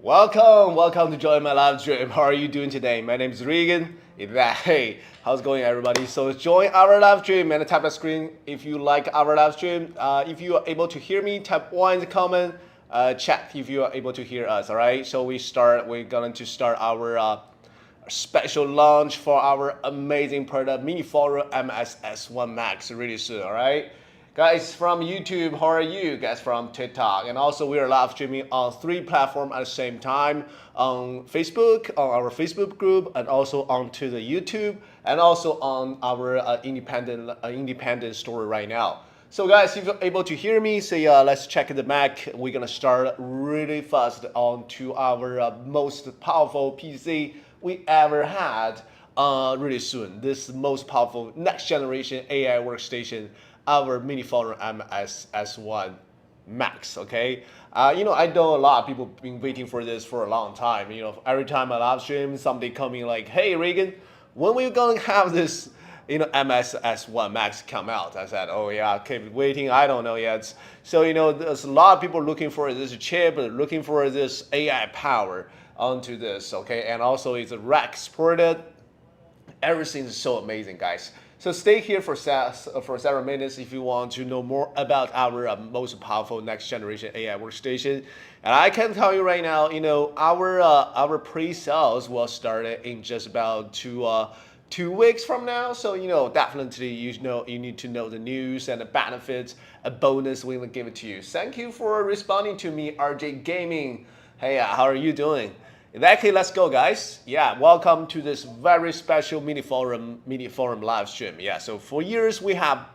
Welcome to join my live stream. How are you doing today? My name is Regan. Hey, how's it going, everybody? So join our live stream and tap the screen if you like our live stream. If you are able to hear me, tap 1 in the comment. Chat if you are able to hear us. All right. So we're going to start our special launch for our amazing product, MINISFORUM MS-S1 MAX, really soon. All right. Guys from YouTube, how are you? Guys from TikTok, and also we are live streaming on 3 platforms at the same time: on Facebook, on our Facebook group, and also onto the YouTube, and also on our independent store right now. So guys, if you're able to hear me, say let's check the Mac. We're gonna start really fast onto our most powerful PC we ever had. Really soon, this most powerful next generation AI workstation, our MINISFORUM MS-S1 MAX. Okay, I know a lot of people been waiting for this for a long time. Every time I live stream, somebody coming like, "Hey, Regan, when we gonna have this, MS-S1 MAX come out?" I said, "Oh yeah, keep waiting. I don't know yet." So there's a lot of people looking for this chip, looking for this AI power onto this. Okay, and also it's rack supported. Everything is so amazing, guys. So stay here for several minutes if you want to know more about our most powerful next generation AI workstation. And I can tell you right now, our pre-sales will start in just about 2 weeks from now. So definitely you need to know the news and the benefits, a bonus we will give it to you. Thank you for responding to me, RJ Gaming. Hey, how are you doing? In that case, let's go, guys. Yeah, welcome to this very special MINISFORUM live stream. Yeah, so for years we have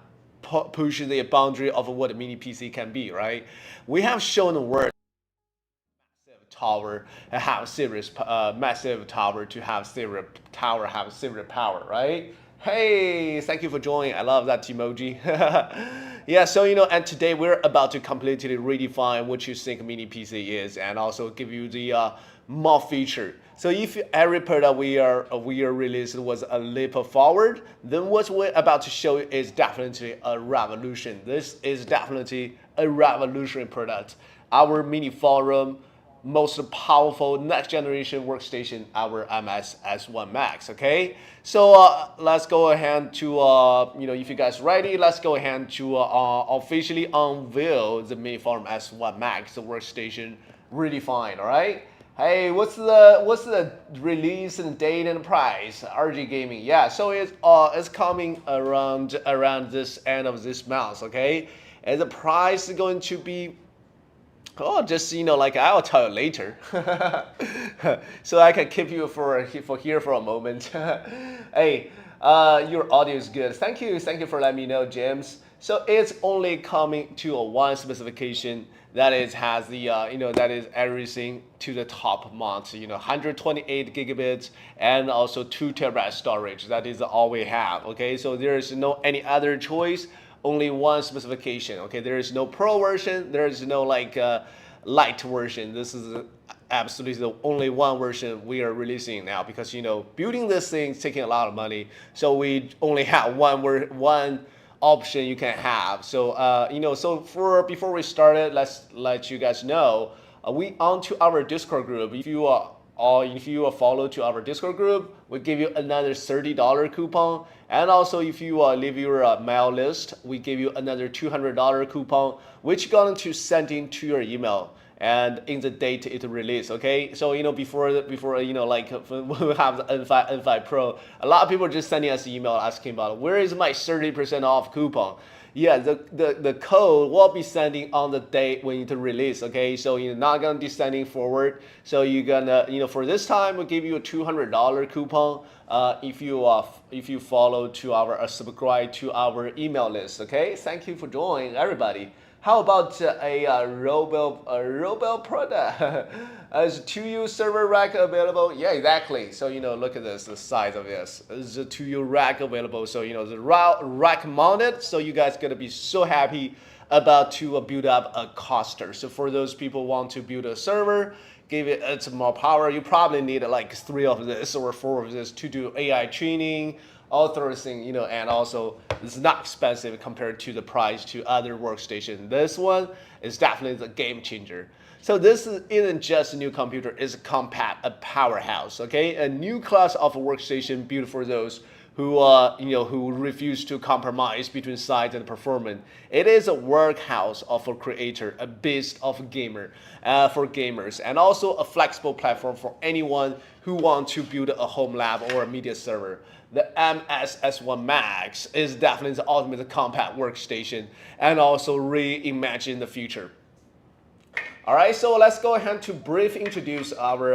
pushed the boundary of what a mini PC can be, right? We have shown the world massive tower have serious massive tower to have serious tower have serious power, right? Hey, thank you for joining. I love that emoji. Yeah, so and today we're about to completely redefine what you think mini PC is, and also give you the more feature. So if every product we are released was a leap forward, then what we're about to show you is definitely a revolution. This is definitely a revolutionary product. Our MINISFORUM most powerful next generation workstation, our MS-S1 MAX. Okay, so let's go ahead to if you guys ready, let's go ahead to officially unveil the MINISFORUM S1 MAX, the workstation redefined. All right. Hey, what's the release and date and price? RG Gaming. Yeah, so it's coming around this end of this month. Okay, and the price is going to be, just like I'll tell you later, so I can keep you for here for a moment. Hey, your audio is good. Thank you for letting me know, James. So it's only coming to a one specification that is has the that is everything to the top mount. 128 gigabits and also 2 terabyte storage. That is all we have. Okay, so there is no any other choice. Only one specification. Okay, there is no pro version. There is no light version. This is absolutely the only one version we are releasing now, because building this thing is taking a lot of money. So we only have one option you can have. So so before we started, let's let you guys know we onto our Discord group. If you follow to our Discord group, we give you another $30 coupon. And also, if you leave your mail list, we give you another $200 coupon, which going to send into your email and in the date it release. Okay, so before when we have the N5 Pro, a lot of people are just sending us email asking about where is my 30% off coupon. Yeah, the code will be sending on the date when it release. Okay, so you're not gonna be sending forward. So you're gonna for this time we'll give you a $200 coupon if you follow to our subscribe to our email list. Okay, thank you for joining, everybody. How about a Robel product? Is 2U server rack available? Yeah, exactly. So look at this, the size of this. Is a 2U rack available? So the rack mounted. So you guys gonna be so happy about to build up a cluster. So for those people who want to build a server, give it more power. You probably need like 3 of this or 4 of this to do AI training, all those things, you know, and also it's not expensive compared to the price to other workstations. This one is definitely the game changer. So this isn't just a new computer, it's a compact, a powerhouse, okay? A new class of workstation built for those who who refuse to compromise between size and performance. It is a workhouse of a creator, a beast of a gamer for gamers, and also a flexible platform for anyone who wants to build a home lab or a media server. The MS-S1 MAX is definitely the ultimate compact workstation and also reimagine the future. All right, so let's go ahead to brief introduce our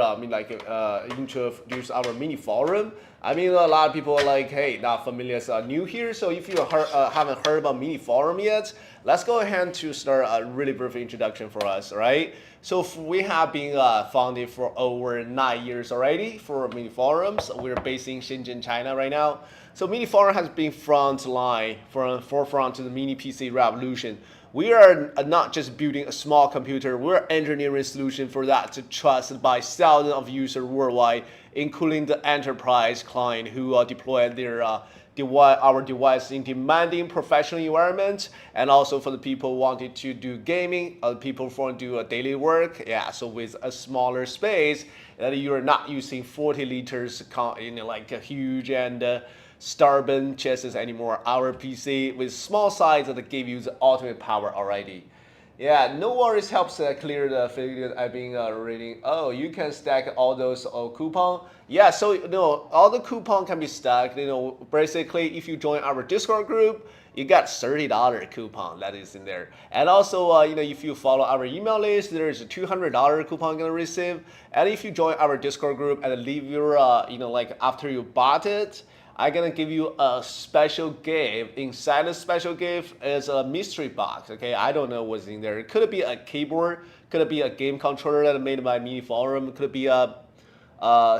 introduce our mini forum. I mean, a lot of people are like, hey, not familiar, new here. So if you haven't heard about mini forum yet, let's go ahead to start a really brief introduction for us. All right. So we have been founded for over 9 years already for mini forums. We're based in Shenzhen, China right now. So mini forum has been forefront to the mini PC revolution. We are not just building a small computer, we're engineering a solution for that to trusted by thousands of users worldwide, including the enterprise client who deploy their our device in demanding professional environments, and also for the people who wanted to do gaming, people who want to do a daily work. Yeah, so with a smaller space, that you're not using 40 liters in like a huge and stubborn chassis anymore. Our PC with small size that give you the ultimate power already. Yeah, no worries helps clear the figure I've been reading. Oh, you can stack all those coupon. Yeah, so you know all the coupon can be stacked. You know, basically if you join our Discord group, you got $30 coupon that is in there. And also, you know, if you follow our email list, there is a $200 coupon gonna receive. And if you join our Discord group and leave your, you know, like after you bought it, I'm gonna give you a special gift. Inside the special gift is a mystery box. Okay, I don't know what's in there. It could be a keyboard, could it be a game controller that made by Mini Forum, could it be a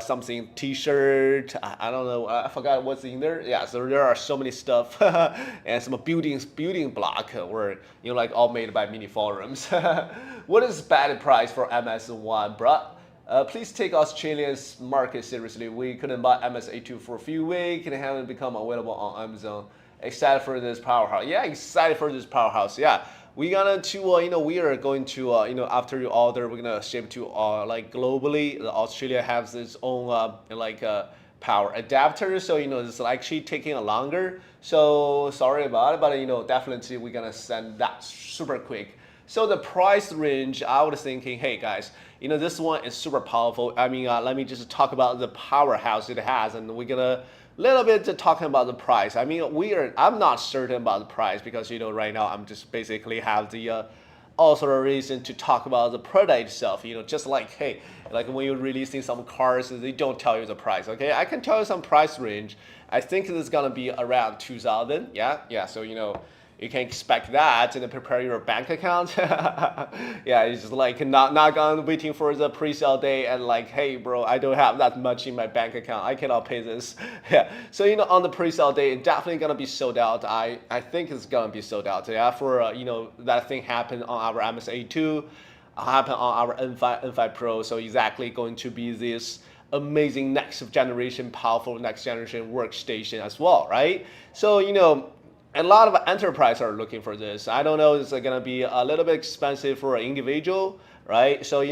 something T-shirt. I don't know. I forgot what's in there. Yeah, so there are so many stuff and some building block were like all made by Mini Forums. What is bad price for MS1, bruh? Please take Australia's market seriously. We couldn't buy MSA2 for a few weeks and haven't become available on Amazon. Excited for this powerhouse. Yeah, excited for this powerhouse. Yeah, we gonna to we are going to after you order, we're gonna ship to like globally. Australia has its own power adapter, so it's actually taking a longer. So sorry about it, but definitely we're gonna send that super quick. So the price range, I was thinking, hey guys, this one is super powerful. I mean, let me just talk about the powerhouse it has, and we're gonna little bit talking about the price. I mean, I'm not certain about the price because right now I'm just basically have the authorization to talk about the product itself. Just like hey, like when you're releasing some cars, they don't tell you the price. Okay, I can tell you some price range. I think it's gonna be around 2,000. Yeah. So you can expect that and prepare your bank account. Yeah, it's just like not gonna waiting for the pre-sale day and like, hey bro, I don't have that much in my bank account. I cannot pay this. Yeah. So on the pre-sale day, it's definitely gonna be sold out. I think it's gonna be sold out. Yeah, for that thing happened on our MSA2, happened on our N5 Pro. So exactly going to be this amazing next generation, powerful next generation workstation as well, right? So a lot of enterprise are looking for this. I don't know, it's gonna be a little bit expensive for an individual, right? So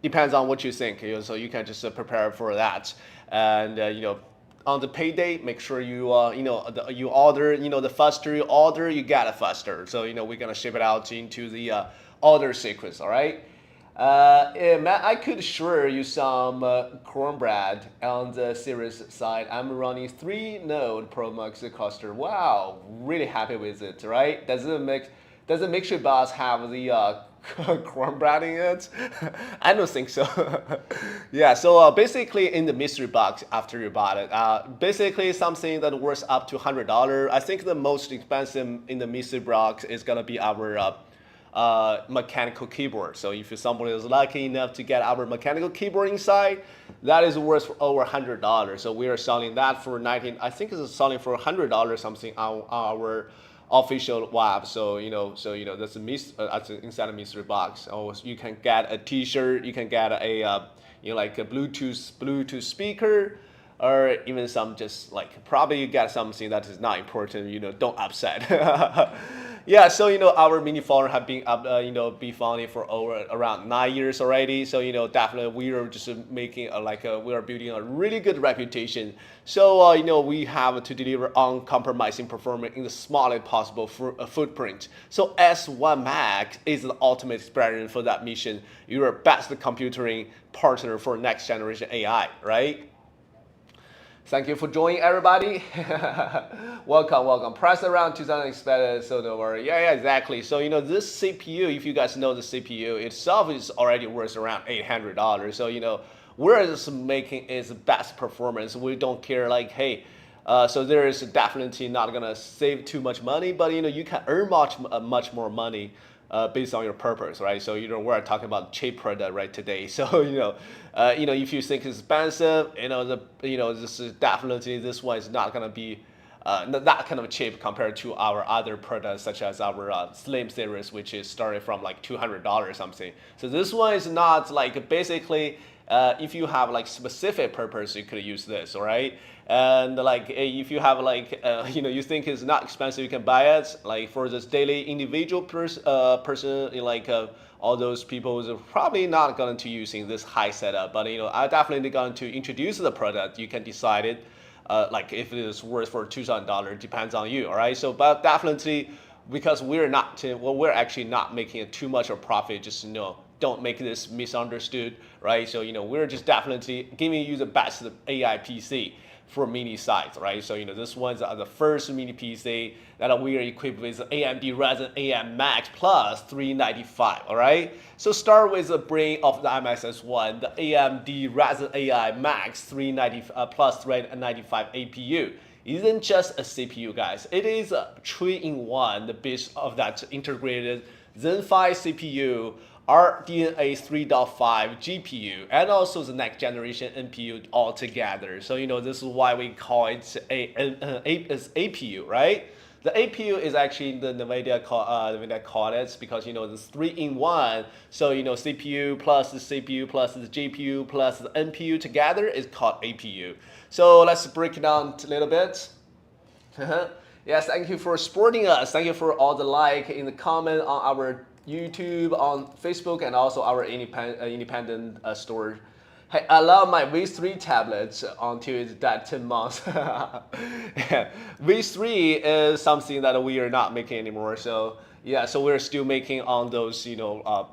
depends on what you think. So you can just prepare for that, and on the payday, make sure you you order. The faster you order, you get it faster. So we're gonna ship it out into the order sequence. All right. Yeah, Matt, I could assure you some cornbread on the series side. I'm running 3-node Pro Max cluster. Wow, really happy with it, right? Does the mixture box have the cornbread in it? I don't think so. Yeah, so basically in the mystery box after you bought it, basically something that worth up to $100. I think the most expensive in the mystery box is gonna be our mechanical keyboard. So if somebody is lucky enough to get our mechanical keyboard inside, that is worth over $100. So we are selling that for I think it's selling for $100 something on our official web. So that's inside a mystery box. Or you can get a T-shirt, you can get a like a Bluetooth speaker. or even some just like probably you get something that is not important, don't upset. Yeah, so our mini forum have been up, be founded for around 9 years already. So definitely we are just making we are building a really good reputation. So we have to deliver uncompromising performance in the smallest possible footprint. So S1 Max is the ultimate experiment for that mission. Your best computing partner for next generation AI, right? Thank you for joining, everybody. welcome. Price around 2,000 expected, so don't worry. Yeah, exactly. So this CPU, if you guys know the CPU itself is already worth around $800. So we're just making its best performance. We don't care like, hey, so there is definitely not gonna save too much money, but you can earn much more money based on your purpose, right? So we're talking about cheap product right today. So if you think it's expensive, this is definitely, this one is not gonna be that kind of cheap compared to our other products such as our Slim series, which is starting from like $200 or something. So this one is not like basically. If you have like specific purpose, you could use this, all right? And like if you have like you think it's not expensive, you can buy it. Like for this daily individual person, like all those people are probably not going to using this high setup. But I definitely going to introduce the product. You can decide it, like if it is worth for $2,000, depends on you, all right? So but definitely because we're actually not making too much of profit, just don't make this misunderstood, right? So we're just definitely giving you the best AI PC for mini size, right? So this one's the first mini PC that we are equipped with AMD Ryzen AI Max plus 395, all right? So start with the brain of the MS-S1, the AMD Ryzen AI Max 390 plus 395 APU. Isn't just a CPU, guys. It is a 3-in-1, the base of that integrated Zen 5 CPU, RDNA 3.5 GPU, and also the next generation NPU all together. So this is why we call it APU, right? The APU is actually the NVIDIA called it because this 3-in-1. So CPU plus the CPU plus the GPU plus the NPU together is called APU. So let's break it down a little bit. Yes, thank you for supporting us. Thank you for all the like in the comment on our YouTube, on Facebook, and also our independent store. Hey, I love my V3 tablets until it's that 10 months. Yeah. V3 is something that we are not making anymore. So yeah, so we're still making on those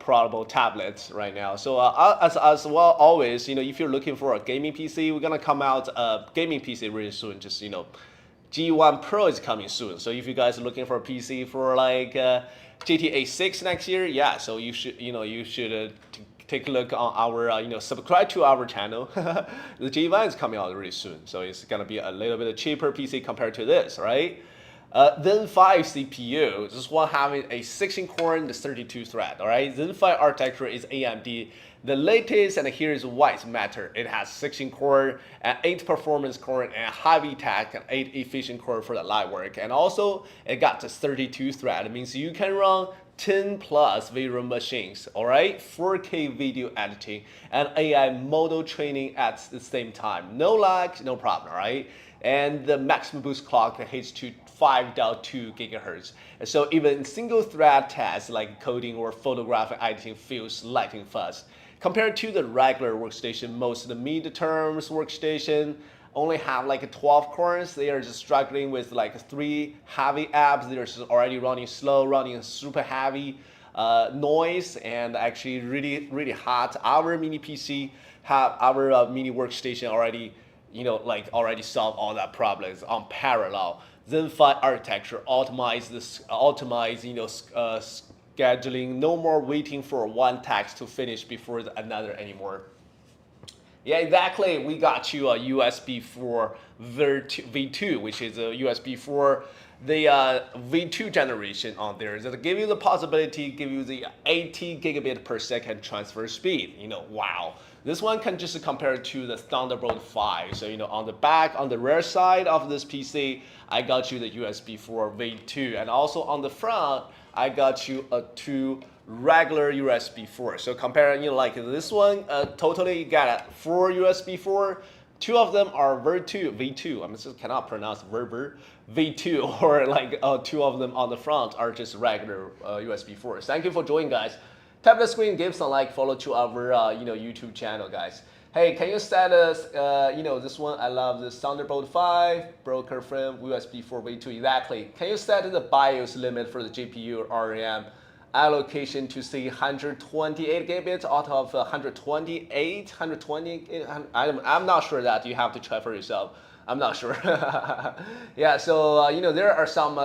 portable tablets right now. So as well always, if you're looking for a gaming PC, we're gonna come out a gaming PC really soon. Just G1 Pro is coming soon. So if you guys are looking for a PC for like GTA 6 next year, yeah, so you should take a look on our subscribe to our channel. The G1 is coming out really soon, so it's gonna be a little bit cheaper PC compared to this, right? Zen 5 CPU, this one having a 16-core and 32-thread, all right? Zen 5 architecture is AMD. The latest, and here's why it matters. It has 16-core and 8 performance core and heavy tech and 8 efficient core for the light work. And also, it got the 32-thread. It means you can run 10 plus virtual machines, all right? 4K video editing and AI model training at the same time. No lag, no problem, all right? And the maximum boost clock hits to 5.2 gigahertz. And so even single thread tasks like coding or photographic editing feels lightning fast. Compared to the regular workstation, most of the mid-terms workstation only have like 12 cores. They are just struggling with like 3 heavy apps. They're just already running slow, running super heavy noise, and actually really hot. Our mini PC have our mini workstation already already solved all that problems on parallel. Zen 5 architecture optimize scheduling, no more waiting for one task to finish before another anymore. Yeah, exactly. We got you a USB 4 V2, which is a USB 4, the V2 generation on there. That give you the possibility, give you the 80 gigabit per second transfer speed. Wow. This one can just compare to the Thunderbolt 5. So on the back, on the rear side of this PC, I got you the USB 4 V2, and also on the front, I got you a 2 regular USB 4. So comparing, like this one, totally got 4 USB 4 Two of them are V2. I just cannot pronounce V2, or like two of them on the front are just regular USB 4s. Thank you for joining, guys. Tap the screen, give some like, follow to our YouTube channel, guys. Hey, can you set us, this one, I love this Thunderbolt 5, broker frame, USB 4 V2, exactly. Can you set the BIOS limit for the GPU or RAM allocation to say 128 gigabits out of 120? I'm not sure that, you have to try for yourself. I'm not sure. Yeah, so, there are some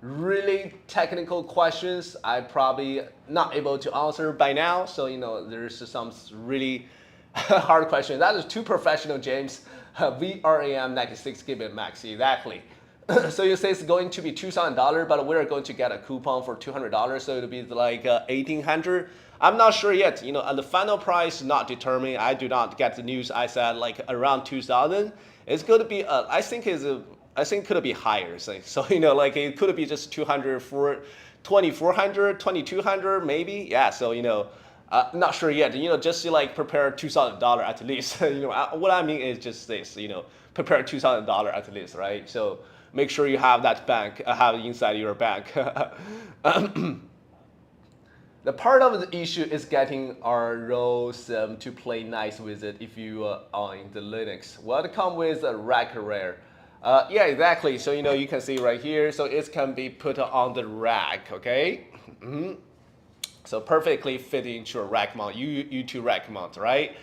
really technical questions I probably not able to answer by now. So, there's some really hard question. That is too professional, James. VRAM 96 gigabit max, exactly. So you say it's going to be $2,000, but we're going to get a coupon for $200, so it'll be like $1,800. I'm not sure yet. And the final price not determined. I do not get the news. I said like around 2,000. It's going to be. I think could be higher. So like it could be just 200 for 2,400, 2,200 maybe. Yeah. So not sure yet. Just like prepare $2,000 at least. What I mean is just this. Prepare $2,000 at least, right? So make sure you have that bank, have it inside your bank. The part of the issue is getting our rows to play nice with it if you are in the Linux. Well, it comes with a rack rare. Yeah, exactly. So you can see right here. So it can be put on the rack, okay? So perfectly fit into a rack mount, U2 rack mount, right?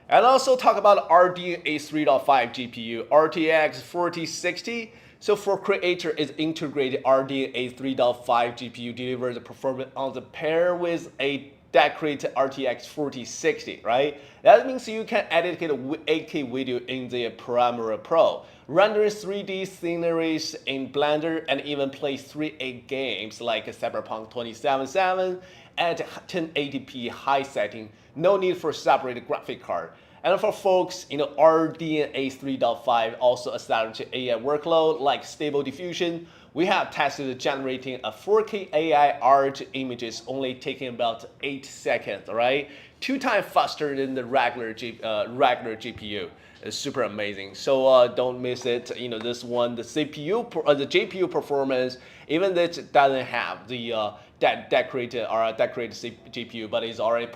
And also talk about Radeon A3.5 GPU, RTX 4060. So for creator, is integrated Radeon A3.5 GPU delivers the performance on the pair with a decorated RTX 4060, right? That means you can edit 8K video in the Premiere Pro, render 3D sceneries in Blender, and even play 3A games like Cyberpunk 2077 at 1080p high setting. No need for separate graphic card. And for folks, Radeon A3.5 also accelerates AI workload like Stable Diffusion. We have tested generating a 4K AI art images only taking about 8 seconds, right? 2 times faster than the regular GPU. It's super amazing. So don't miss it. This one, the GPU performance, even though it doesn't have the decorated GPU, but it's already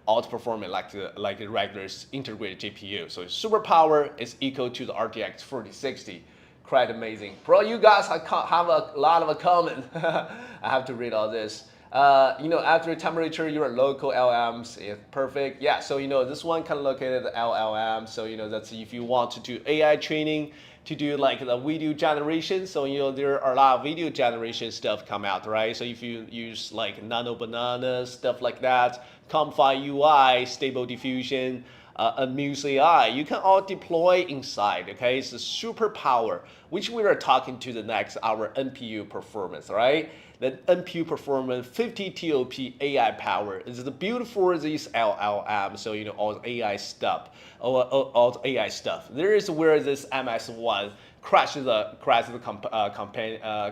outperforming like a regular integrated GPU. So super power is equal to the RTX 4060. Quite amazing. Bro, you guys have a lot of comment. I have to read all this. After temperature, your local LLMs is perfect. Yeah, so this one can look at the LLM. So that's if you want to do AI training, to do like the video generation. So there are a lot of video generation stuff come out, right? So if you use like Nano Banana, stuff like that, Comfy UI, Stable Diffusion, Amuse AI, you can all deploy inside, okay? It's a super power, which we are talking to the next, our NPU performance, right? The NPU performance, 50 TOP AI power is the build for this LLM. So all the AI stuff, all the AI stuff. There is where this MS-1 crashes the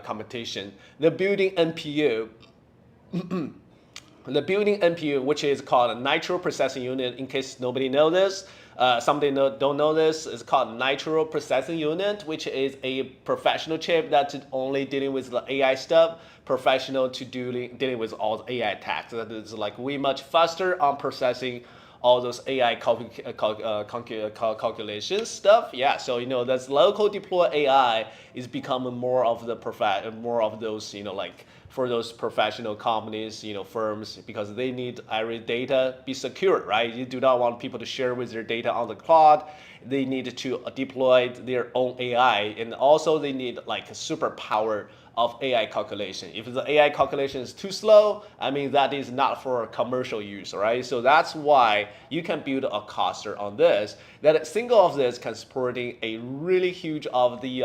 competition. The building NPU. The building NPU, which is called a Nitro Processing Unit, in case nobody knows this, somebody don't know this, is called Nitro Processing Unit, which is a professional chip that's only dealing with the AI stuff, professional to dealing with all the AI tasks. That is like way much faster on processing all those AI calculation stuff. Yeah, so that's local deploy AI is becoming more of the those like for those professional companies, firms, because they need every data be secure, right? You do not want people to share with their data on the cloud. They need to deploy their own AI, and also they need like a super power of AI calculation. If the AI calculation is too slow, that is not for commercial use, right? So that's why you can build a cluster on this. That a single of this can supporting a really huge of the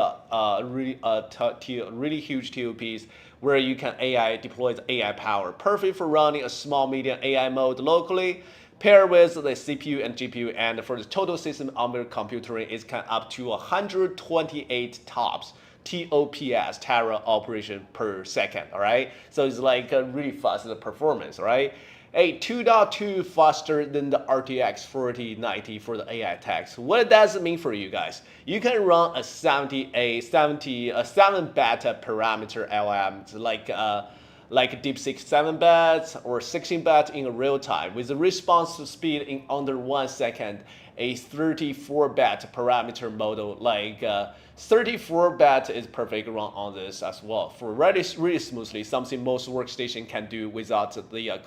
really huge TOPs where you can deploy the AI power, perfect for running a small medium AI mode locally. Pair with the CPU and GPU, and for the total system on computing, it can up to 128 TOPS. TOPS, tera operation per second, all right? So it's like a really fast performance, right? Hey, 2.2 faster than the RTX 4090 for the AI text. What does it mean for you guys? You can run a 7 beta parameter LLM like DeepSeek 7-bet or 16-bet in real time with a response speed in under 1 second. A 34-bet parameter model like 34-bet is perfect run on this as well for really smoothly, something most workstation can do without the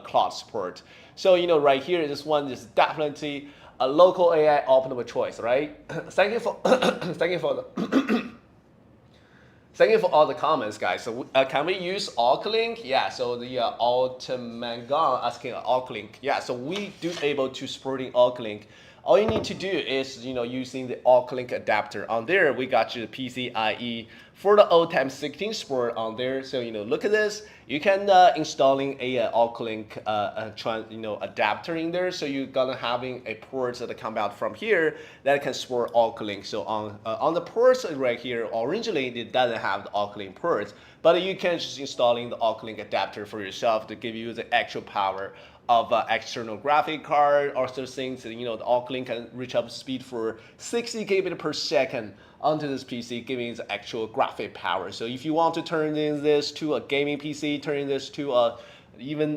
cloud support. So right here, this one is definitely a local AI optimal choice, right? Thank you for thank you for the Thank you for all the comments, guys. So can we use AltLink? Yeah, so the Altmangan asking AltLink. Yeah, so we do able to supporting AltLink. All you need to do is, using the AltLink adapter. On there, we got you the PCIe for the OTM16 support on there. So, look at this. You can installing a AltLink adapter in there. So you're gonna having a port that come out from here that can support AltLink. So on the ports right here, originally it doesn't have the AltLink ports, but you can just installing the AltLink adapter for yourself to give you the actual power of external graphic card, also things the AltLink can reach up speed for 60 gigabit per second onto this PC, giving the actual graphic power. So if you want to turn this to a gaming PC, turn this to even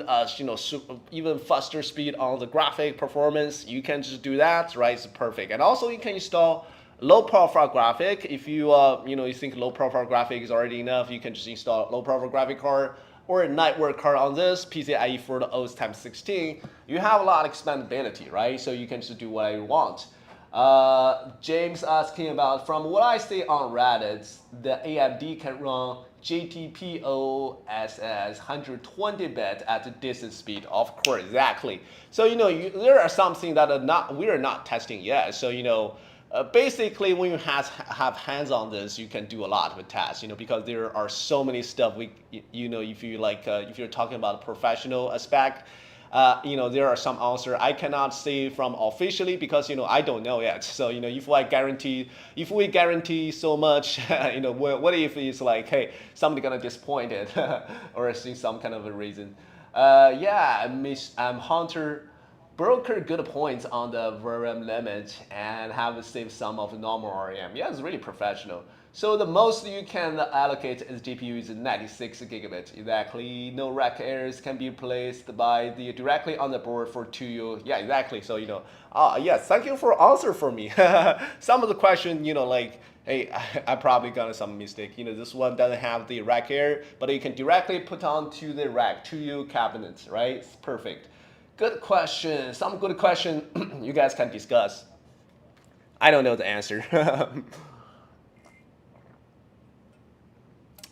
faster speed on the graphic performance, you can just do that, right? It's perfect. And also you can install low profile graphic. If you you think low profile graphic is already enough, you can just install low profile graphic card or a network card on this PCIe for the OS times 16. You have a lot of expandability, right? So you can just do whatever you want. James asking about, from what I see on Reddit, the AMD can run GTPO SS 120-bit at a decent speed. Of course, exactly. So there are something that we are not testing yet. So basically, when you have hands on this, you can do a lot of tests, because there are so many stuff if you're talking about a professional aspect, there are some answers I cannot say from officially because I don't know yet. So if we guarantee so much, what if it's like, hey, somebody gonna disappoint it or see some kind of a reason? Yeah, Hunter broker good points on the VRAM limit and have saved some of the normal RAM. Yeah, it's really professional. So the most you can allocate as GPU is 96 gigabit. Exactly. No rack errors can be placed by directly on the board for 2U. Yeah, exactly. So yes, thank you for answer for me. Some of the question, like, hey, I probably got some mistake. This one doesn't have the rack error, but you can directly put onto the rack 2U cabinet, right? It's perfect. Good question. Some good question you guys can discuss. I don't know the answer.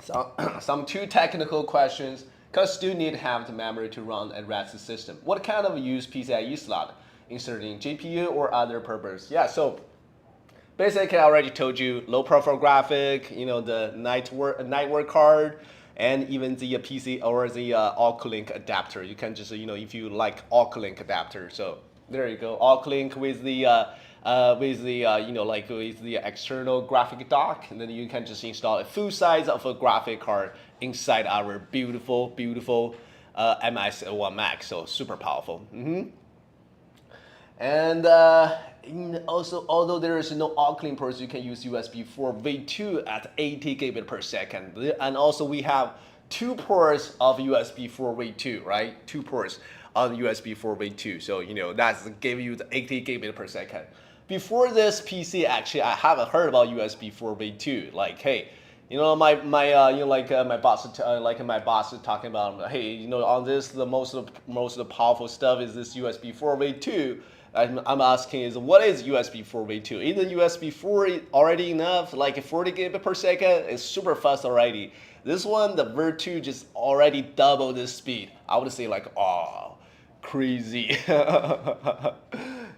So, some too technical questions, because still need to have the memory to run a Ryzen system. What kind of use PCIe slot? Inserting GPU or other purpose? Yeah, so basically I already told you, low profile graphic, the network card, and even the PC or the AltLink adapter. You can just, if you like AltLink adapter. So there you go, AltLink with the with the external graphic dock, and then you can just install a full size of a graphic card inside our beautiful MS-S1 MAX. So super powerful. And also, although there is no AltLink ports, you can use USB 4 V2 at 80 gigabit per second. And also we have 2 ports of USB 4 V2, right? 2 ports on USB 4 V2. So that's give you the 80 gigabit per second. Before this PC, actually, I haven't heard about USB 4 V2. Like, hey, my boss is talking about, hey, on this, the most of the powerful stuff is this USB 4 V2. I'm asking is, what is USB 4 V2? Isn't USB 4 already enough? Like 40 gigabit per second is super fast already. This one, the V2 just already double this speed. I would say like, oh, crazy.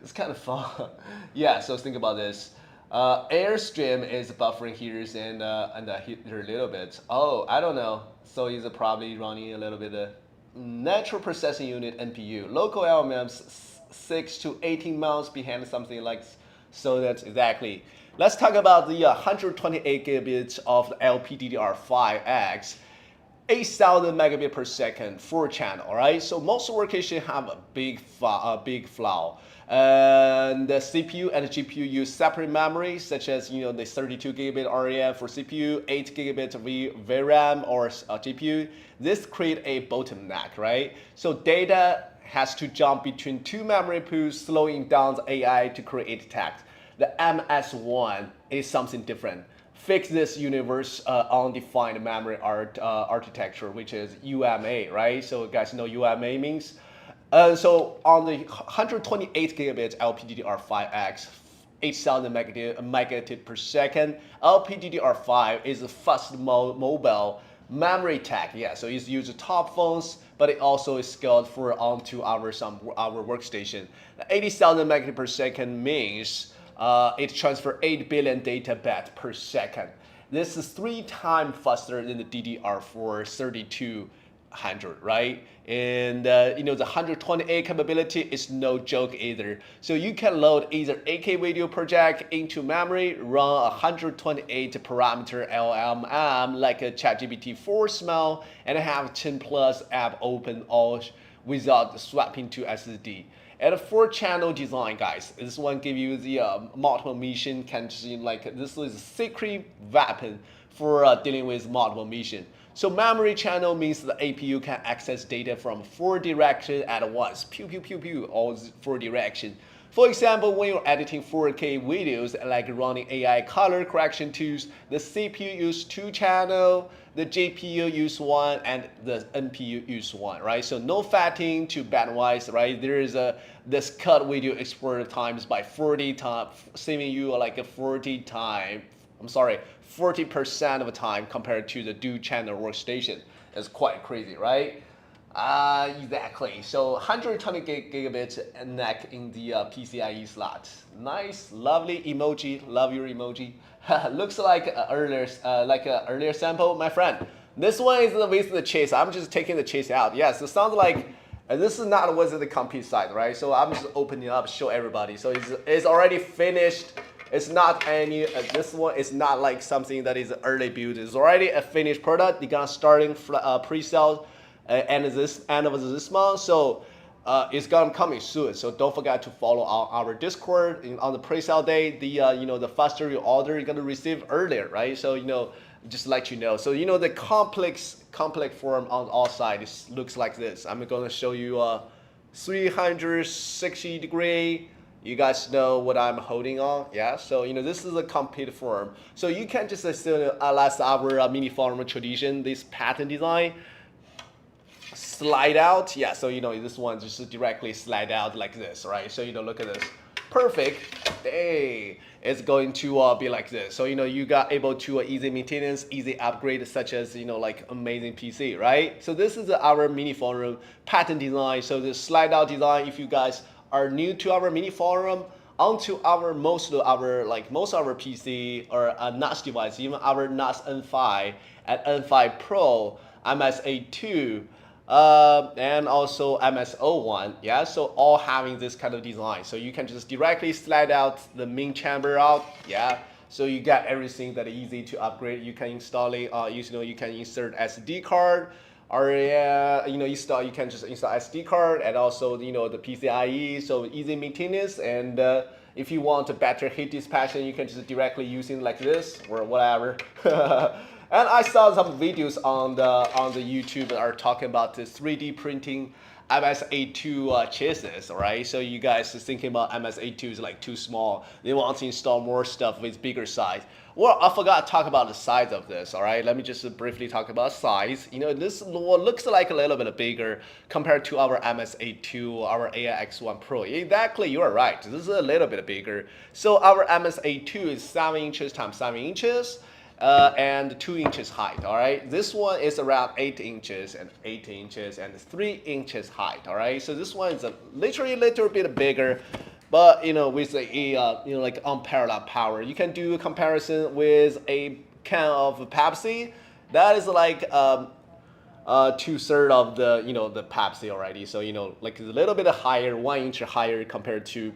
It's kind of fun. Yeah, so think about this. Airstream is buffering here and here a little bit. Oh, I don't know. So it's probably running a little bit of natural processing unit NPU. Local LLMs 6 to 18 months behind something like so. That's exactly. Let's talk about the 128 gigabits of the LPDDR5X. 8,000 megabit per second 4 channel, all right? So most workstation have a big flaw. And the CPU and the GPU use separate memory, such as the 32 gigabit RAM for CPU, 8 gigabit VRAM or GPU. This create a bottleneck, right? So data has to jump between two memory pools, slowing down the AI to create text. The MS1 is something different. Fix this universe undefined memory architecture, which is UMA, right? So you guys know UMA means. So on the 128 gigabit LPDDR5X, 8,000 megabit per second, LPDDR5 is a fast mobile memory tech. Yeah, so it's used to top phones, but it also is scaled for onto our workstation. 80,000 megabit per second means it transfers 8 billion data bytes per second. This is 3 times faster than the DDR4 3200, right? And the 128 capability is no joke either. So you can load either 8K video project into memory, run a 128 parameter LLM like a ChatGPT 4 smell, and have 10 plus app open all without swapping to SSD. And a 4-channel design, guys. This one give you the multiple mission. Can see like this is a secret weapon for dealing with multiple mission. So memory channel means the APU can access data from 4 directions at once. Pew pew pew pew, all 4 directions. For example, when you're editing 4K videos like running AI color correction tools, the CPU use 2 channel, the GPU use 1, and the NPU use 1, right? So no fatting to bandwidth, right? There is this cut video export times by 40 times, saving you like a 40% of the time compared to the dual channel workstation. It's quite crazy, right? Exactly. So 120 gigabits NAC in the PCIe slot. Nice, lovely emoji. Love your emoji. Looks like an earlier sample, my friend. This one is with the chase. I'm just taking the chase out. Yes, it sounds like this is not what's the complete side, right? So I'm just opening it up, show everybody. So it's already finished. It's not any. This one is not like something that is early build. It's already a finished product. They're gonna starting pre-sale end of this month. So it's gonna coming soon. So don't forget to follow our Discord on the pre-sale day. The faster you order, you're gonna receive earlier, right? So just let you know. So the complex form on all sides looks like this. I'm gonna show you 360 degree. You guys know what I'm holding on, yeah? So this is a complete form. So you can just assume unless our mini forum tradition, this pattern design slide out, yeah. So this one just directly slide out like this, right? So look at this, perfect. Hey, it's going to be like this. So you got able to easy maintenance, easy upgrade, such as like amazing PC, right? So this is our mini forum pattern design. So the slide out design, if you guys are new to our mini forum, onto our most of our PC or NAS device, even our NAS N5 and N5 Pro, MS-A2, and also MS-01, yeah, so all having this kind of design. So you can just directly slide out the main chamber out, yeah. So you got everything that is easy to upgrade. You can install it. You can insert SD card. Or you can just install SD card and also the PCIe, so easy maintenance. And if you want a better heat dissipation, you can just directly use it like this or whatever. And I saw some videos on the YouTube that are talking about the 3D printing MS-A2 chassis, right? So you guys are thinking about MS-A2 is like too small. They want to install more stuff with bigger size. Well, I forgot to talk about the size of this, all right? Let me just briefly talk about size. This looks like a little bit bigger compared to our MS-A2, our AI-X1 Pro. Exactly, you are right. This is a little bit bigger. So our MS-A2 is 7 inches times 7 inches. And 2 inches height, all right? This one is around 8 inches and 8 inches and 3 inches height, all right? So this one is literally a little bit bigger, but with like unparalleled power. You can do a comparison with a can of Pepsi. That is like 2/3 of the Pepsi already. So like a little bit higher, 1 inch higher compared to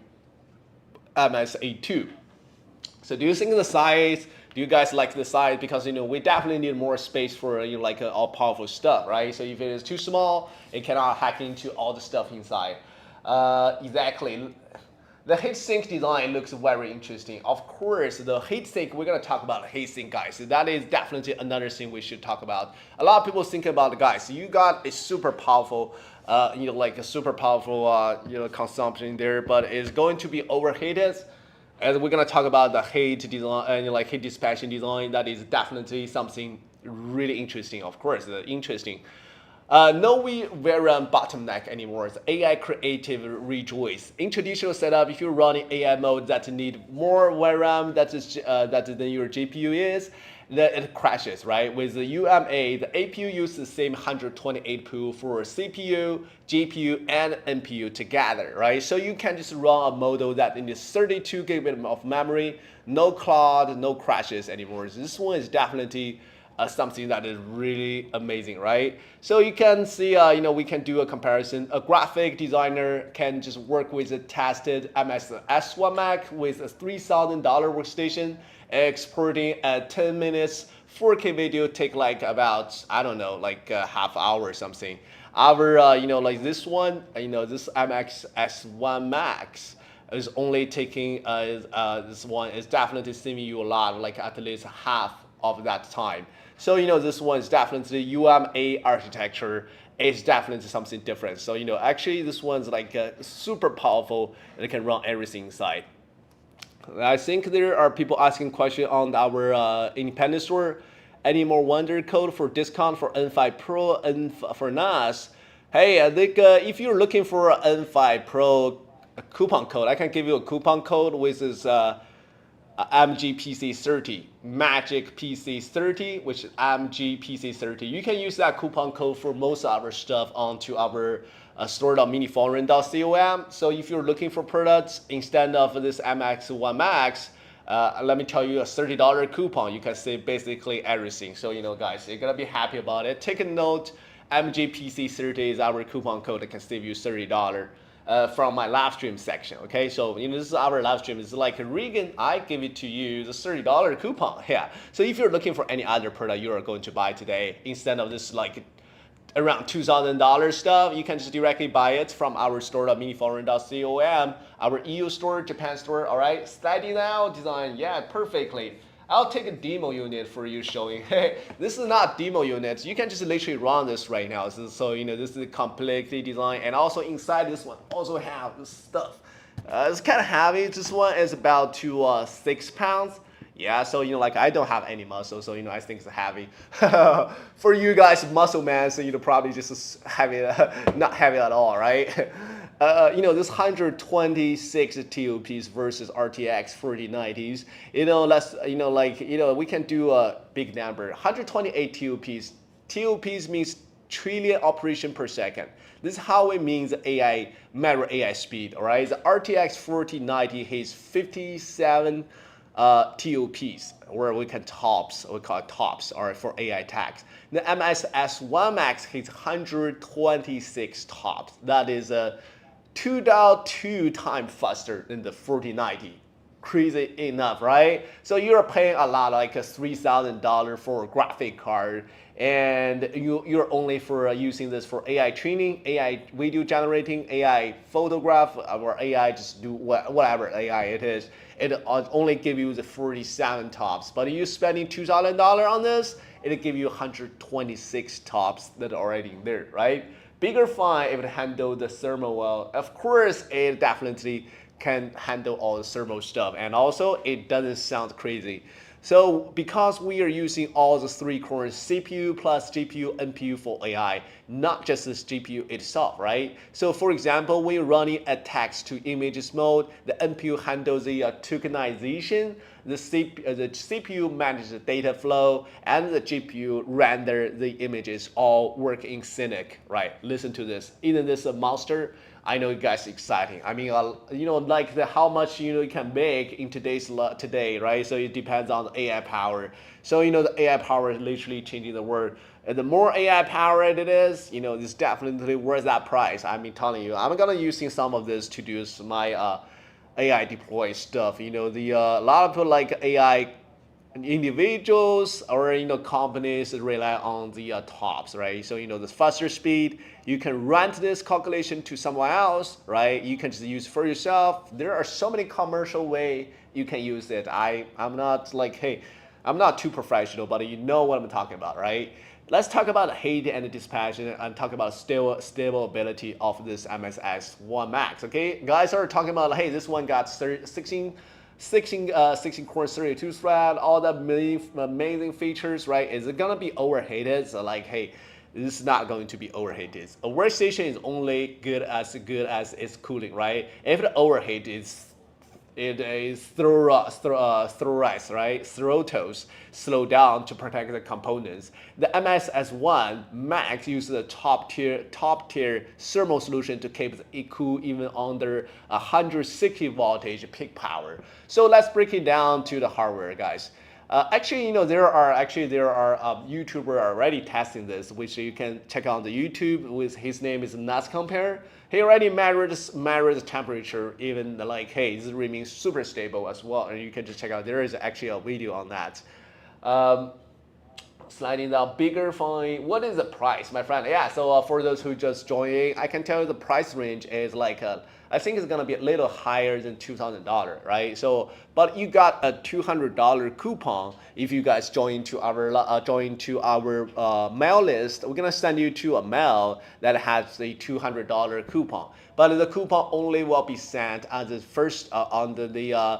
MS-A2. So do you think the size Do you guys like the size? Because we definitely need more space for like all powerful stuff, right? So if it is too small, it cannot hack into all the stuff inside. Exactly. The heatsink design looks very interesting. Of course, the heatsink, we're gonna talk about the heatsink, guys. That is definitely another thing we should talk about. A lot of people think about, guys, you got a super powerful, like a super powerful, consumption there, but it's going to be overheated. And we're gonna talk about the heat design and like heat dispatching design. That is definitely something really interesting. Of course, interesting. No VRAM bottleneck anymore. It's AI creative rejoice. In traditional setup, if you're running AI mode that need more VRAM than your GPU is, then it crashes, right? With the UMA, the APU uses the same 128 pool for CPU, GPU, and NPU together, right? So you can just run a model that needs 32 gigabit of memory, no cloud, no crashes anymore. This one is definitely something that is really amazing, right? So you can see, we can do a comparison. A graphic designer can just work with a tested MS-S1 MAX with a $3,000 workstation, exporting at 10 minutes. 4K video take like about, I don't know, like a half hour or something. Our, like this one, this MS-S1 MAX is only taking, this one is definitely saving you a lot, like at least half of that time. So this one is definitely UMA architecture. It's definitely something different. So actually this one's like super powerful and it can run everything inside. I think there are people asking questions on our independent store. Any more wonder code for discount for N5 Pro and for NAS? Hey, I think if you're looking for an N5 Pro coupon code, I can give you a coupon code with this MGPC30, Magic PC30, which is MGPC30. You can use that coupon code for most of our stuff onto our store.miniforum.com. So if you're looking for products instead of this MX1 Max, let me tell you, a $30 coupon, you can save basically everything. So guys, you're gonna be happy about it. Take a note, MGPC30 is our coupon code that can save you $30. From my live stream section, okay? So this is our live stream. It's like Regan, I give it to you the $30 coupon. Yeah. So if you're looking for any other product you are going to buy today, instead of this like around $2,000 stuff, you can just directly buy it from our store.miniforum.com, our EU store, Japan store. All right. Steady now design, yeah, perfectly. I'll take a demo unit for you showing, hey, this is not demo units. You can just literally run this right now. So this is completely designed. And also inside this one also have this stuff. It's kind of heavy. This one is about to 6 pounds. Yeah, so like I don't have any muscle, so I think it's heavy. For you guys, muscle man, so probably just heavy, not heavy at all, right? This 126 TOPs versus RTX 4090s. We can do a big number. 128 TOPs. TOPs means trillion operation per second. This is how it means AI, matter AI speed. All right, the RTX 4090 has 57 TOPs, where we can tops, we call it tops, or for AI tags. The MS-S1 Max hits 126 tops. That is a 2.2 times faster than the 4090. Crazy enough, right? So you're paying a lot, like a $3,000 for a graphic card, and you're only for using this for AI training, AI video generating, AI photograph, or AI just do whatever AI it is. It only give you the 47 tops, but you spending $2,000 on this, it'll give you 126 tops that are already there, right? Bigger fine if it handle the thermal well. Of course, it definitely can handle all the thermal stuff, and also it doesn't sound crazy. So because we are using all the 3 cores, CPU plus GPU, NPU for AI, not just this GPU itself, right? So for example, when you're running a text to images mode, the NPU handles the tokenization, the CPU manages the data flow, and the GPU render the images, all work in sync, right? Listen to this. Isn't this a monster? I know you guys exciting. I mean, like how much you can make in today, right? So it depends on the AI power. So the AI power is literally changing the world. And the more AI powered it is, it's definitely worth that price. I mean, telling you, I'm gonna using some of this to do my AI deploy stuff. A lot of people like AI individuals or companies rely on the tops, right? So the faster speed, you can rent this calculation to someone else, right? You can just use for yourself. There are so many commercial way you can use it. I'm not like, hey, I'm not too professional, but you know what I'm talking about, right? Let's talk about heat and dispatching and talk about stable ability of this MS-S1 Max. Okay, guys are talking about, hey, this one got 16 core 32 thread, all the amazing features, right? Is it gonna be overheated? So like, hey, this is not going to be overheated. A workstation is only good as its cooling, right? If it overheats, it is throttles, right? Throttles slow down to protect the components. The MS-S1 Max uses a top tier thermal solution to keep it cool even under 160 voltage peak power. So let's break it down to the hardware, guys. Actually, there are YouTuber already testing this, which you can check out on the YouTube. With his name is Nuts Compare. He already measured the temperature, even like, hey, this remains super stable as well. And you can just check out. There is actually a video on that. Sliding down bigger fine. What is the price, my friend? Yeah, so for those who just joining, I can tell you the price range is like I think it's gonna be a little higher than $2,000, right? So, but you got a $200 coupon if you guys join to our mail list. We're gonna send you to a mail that has a $200 coupon, but the coupon only will be sent as the first under the.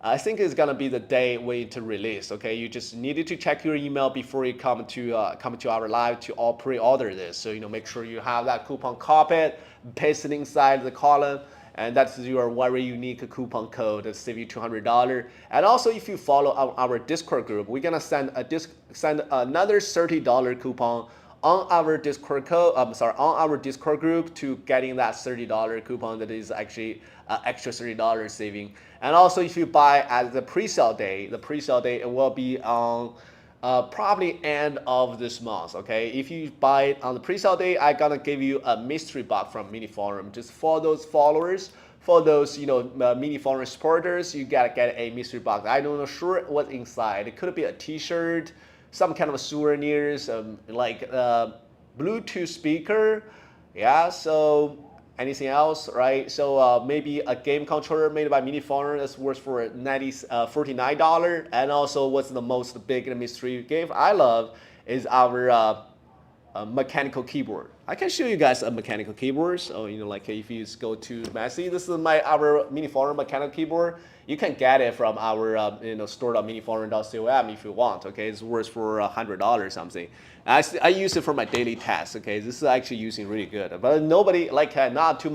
I think it's gonna be the day wait to release. Okay, you just needed to check your email before you come to our live to all pre-order this. So make sure you have that coupon copied, paste it inside the column, and that's your very unique coupon code that save you $200. And also, if you follow our Discord group, we're gonna send another $30 coupon on our Discord on our Discord group to getting that $30 coupon that is actually extra $30 saving. And also, if you buy at the pre-sale day, it will be on probably end of this month. Okay, if you buy it on the pre-sale day, I'm gonna give you a mystery box from MINISFORUM just for those followers. For those MINISFORUM supporters, you gotta get a mystery box. I don't know sure what's inside. It could be a T-shirt, some kind of souvenirs, like Bluetooth speaker. Yeah, so anything else, right? So maybe a game controller made by MINISFORUM that's worth for $49. And also, what's the most big mystery gift I love is our mechanical keyboard. I can show you guys a mechanical keyboard. So like if you just go to Massey, this is our MINISFORUM mechanical keyboard. You can get it from our store.miniforum.com if you want. Okay, it's worth for $100 something. I use it for my daily tasks. Okay, this is actually using really good. But nobody not too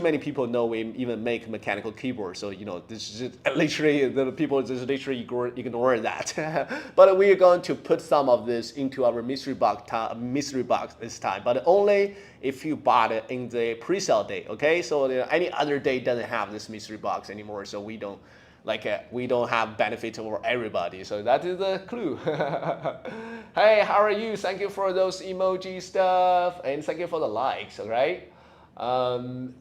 many people know we even make mechanical keyboards. So this is literally the people just literally ignore that. But we are going to put some of this into our mystery box this time. But only if you bought it in the pre-sale day. Okay, so any other day doesn't have this mystery box anymore. So we don't have benefit for everybody. So that is the clue. Hey, how are you? Thank you for those emoji stuff and thank you for the likes. All right.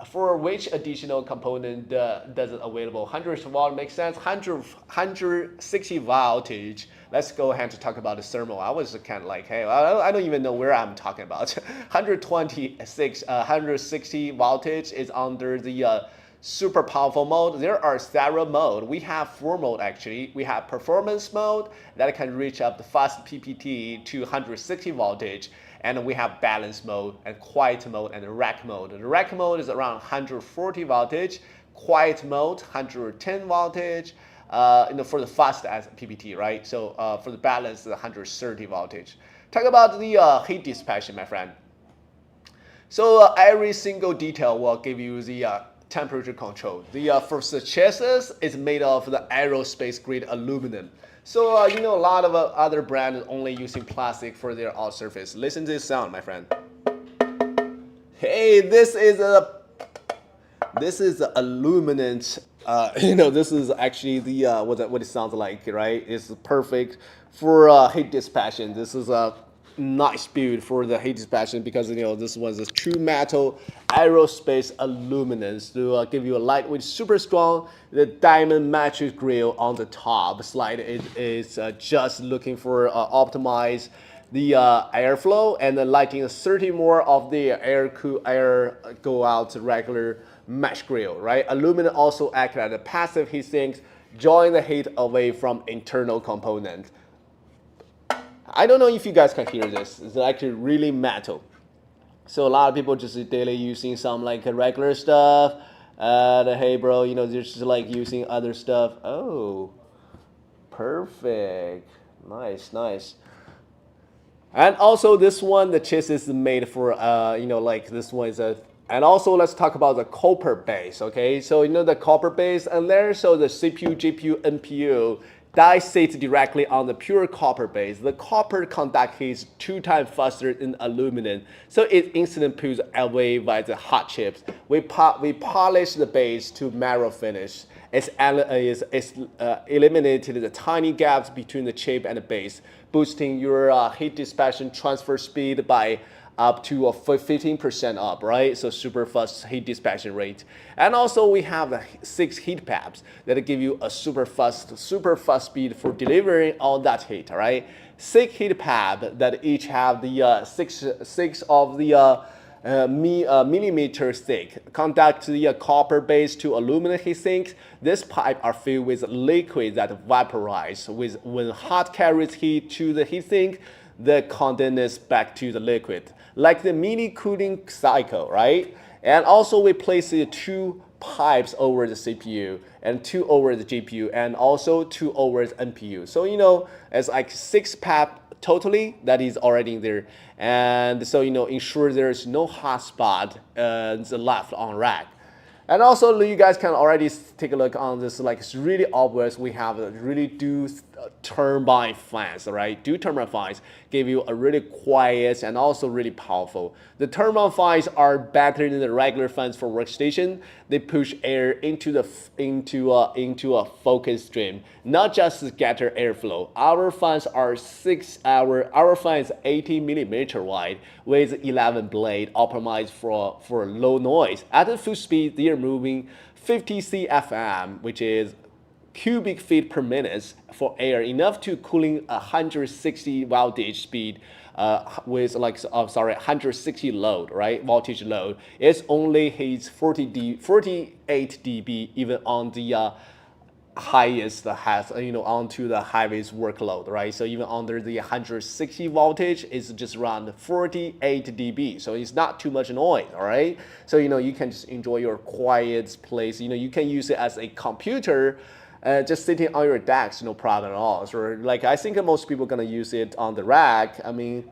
For which additional component does it available? 100 watt makes sense. 160 voltage. Let's go ahead and talk about the thermal. I was kind of like, hey, I don't even know where I'm talking about. 160 voltage is under the super powerful mode. There are several modes. We have 4 modes actually. We have performance mode that can reach up the fast PPT to 160 voltage. And we have balance mode and quiet mode and rack mode. The rack mode is around 140 voltage, quiet mode 110 voltage. For the fast as PPT, right? So for the balance, 130 voltage. Talk about the heat dissipation, my friend. So every single detail will give you the temperature control. The first chassis is made of the aerospace grade aluminum. So a lot of other brands only using plastic for their outer surface. Listen to this sound, my friend. Hey, this is the aluminum. This is actually the what it sounds like, right? It's perfect for heat dissipation. This is nice build for the heat dissipation because this was a true metal aerospace aluminum to give you a lightweight, super strong. The diamond matrix grill on the top slide is just looking for optimize the airflow and then lighting 30 more of the air go out regular mesh grill, right? Aluminum also act as a passive heat sink, drawing the heat away from internal components. I don't know if you guys can hear this. It's actually really metal. So a lot of people just daily using some like regular stuff. Hey bro, they're just like using other stuff. Oh, perfect. Nice, nice. And also this one, the chassis is made for, like this one is a, and also let's talk about the copper base, okay? So the copper base and there, so the CPU, GPU, NPU, die sits directly on the pure copper base. The copper conduct heat 2 times faster than aluminum, so it instantly pulls away by the hot chips. We polish the base to marrow finish. It's eliminated the tiny gaps between the chip and the base, boosting your heat dissipation transfer speed by up to 15% up, right? So super fast heat dissipation rate. And also we have the 6 heat pads that give you a super fast speed for delivering all that heat, all right? 6 heat pads that each have the six of the millimeter thick, conduct the copper base to aluminum heat sinks. These pipes are filled with liquid that vaporize. When hot carries heat to the heat sink, the condenses back to the liquid, like the mini cooling cycle, right? And also we place the 2 pipes over the CPU and 2 over the GPU and also 2 over the NPU. So it's like 6 pipes totally that is already in there, and so ensure there's no hot spot left on rack. And also you guys can already take a look on this, like it's really obvious we have a really do turbine fans, right? Do turbine fans give you a really quiet and also really powerful. The turbine fans are better than the regular fans for workstation. They push air into a focus stream, not just scatter airflow. Our fans are our fans 80 millimeter wide with 11 blade optimized for low noise. At the full speed, they are moving 50 CFM, which is cubic feet per minute for air, enough to cooling 160 voltage speed with 160 load, right? Voltage load. It only hits 48 dB even on the highest onto the highest workload, right? So even under the 160 voltage, it's just around 48 dB. So it's not too much noise, all right? So you can just enjoy your quiet place. You can use it as a computer. Just sitting on your desk, no problem at all. So like I think most people are gonna use it on the rack. I mean,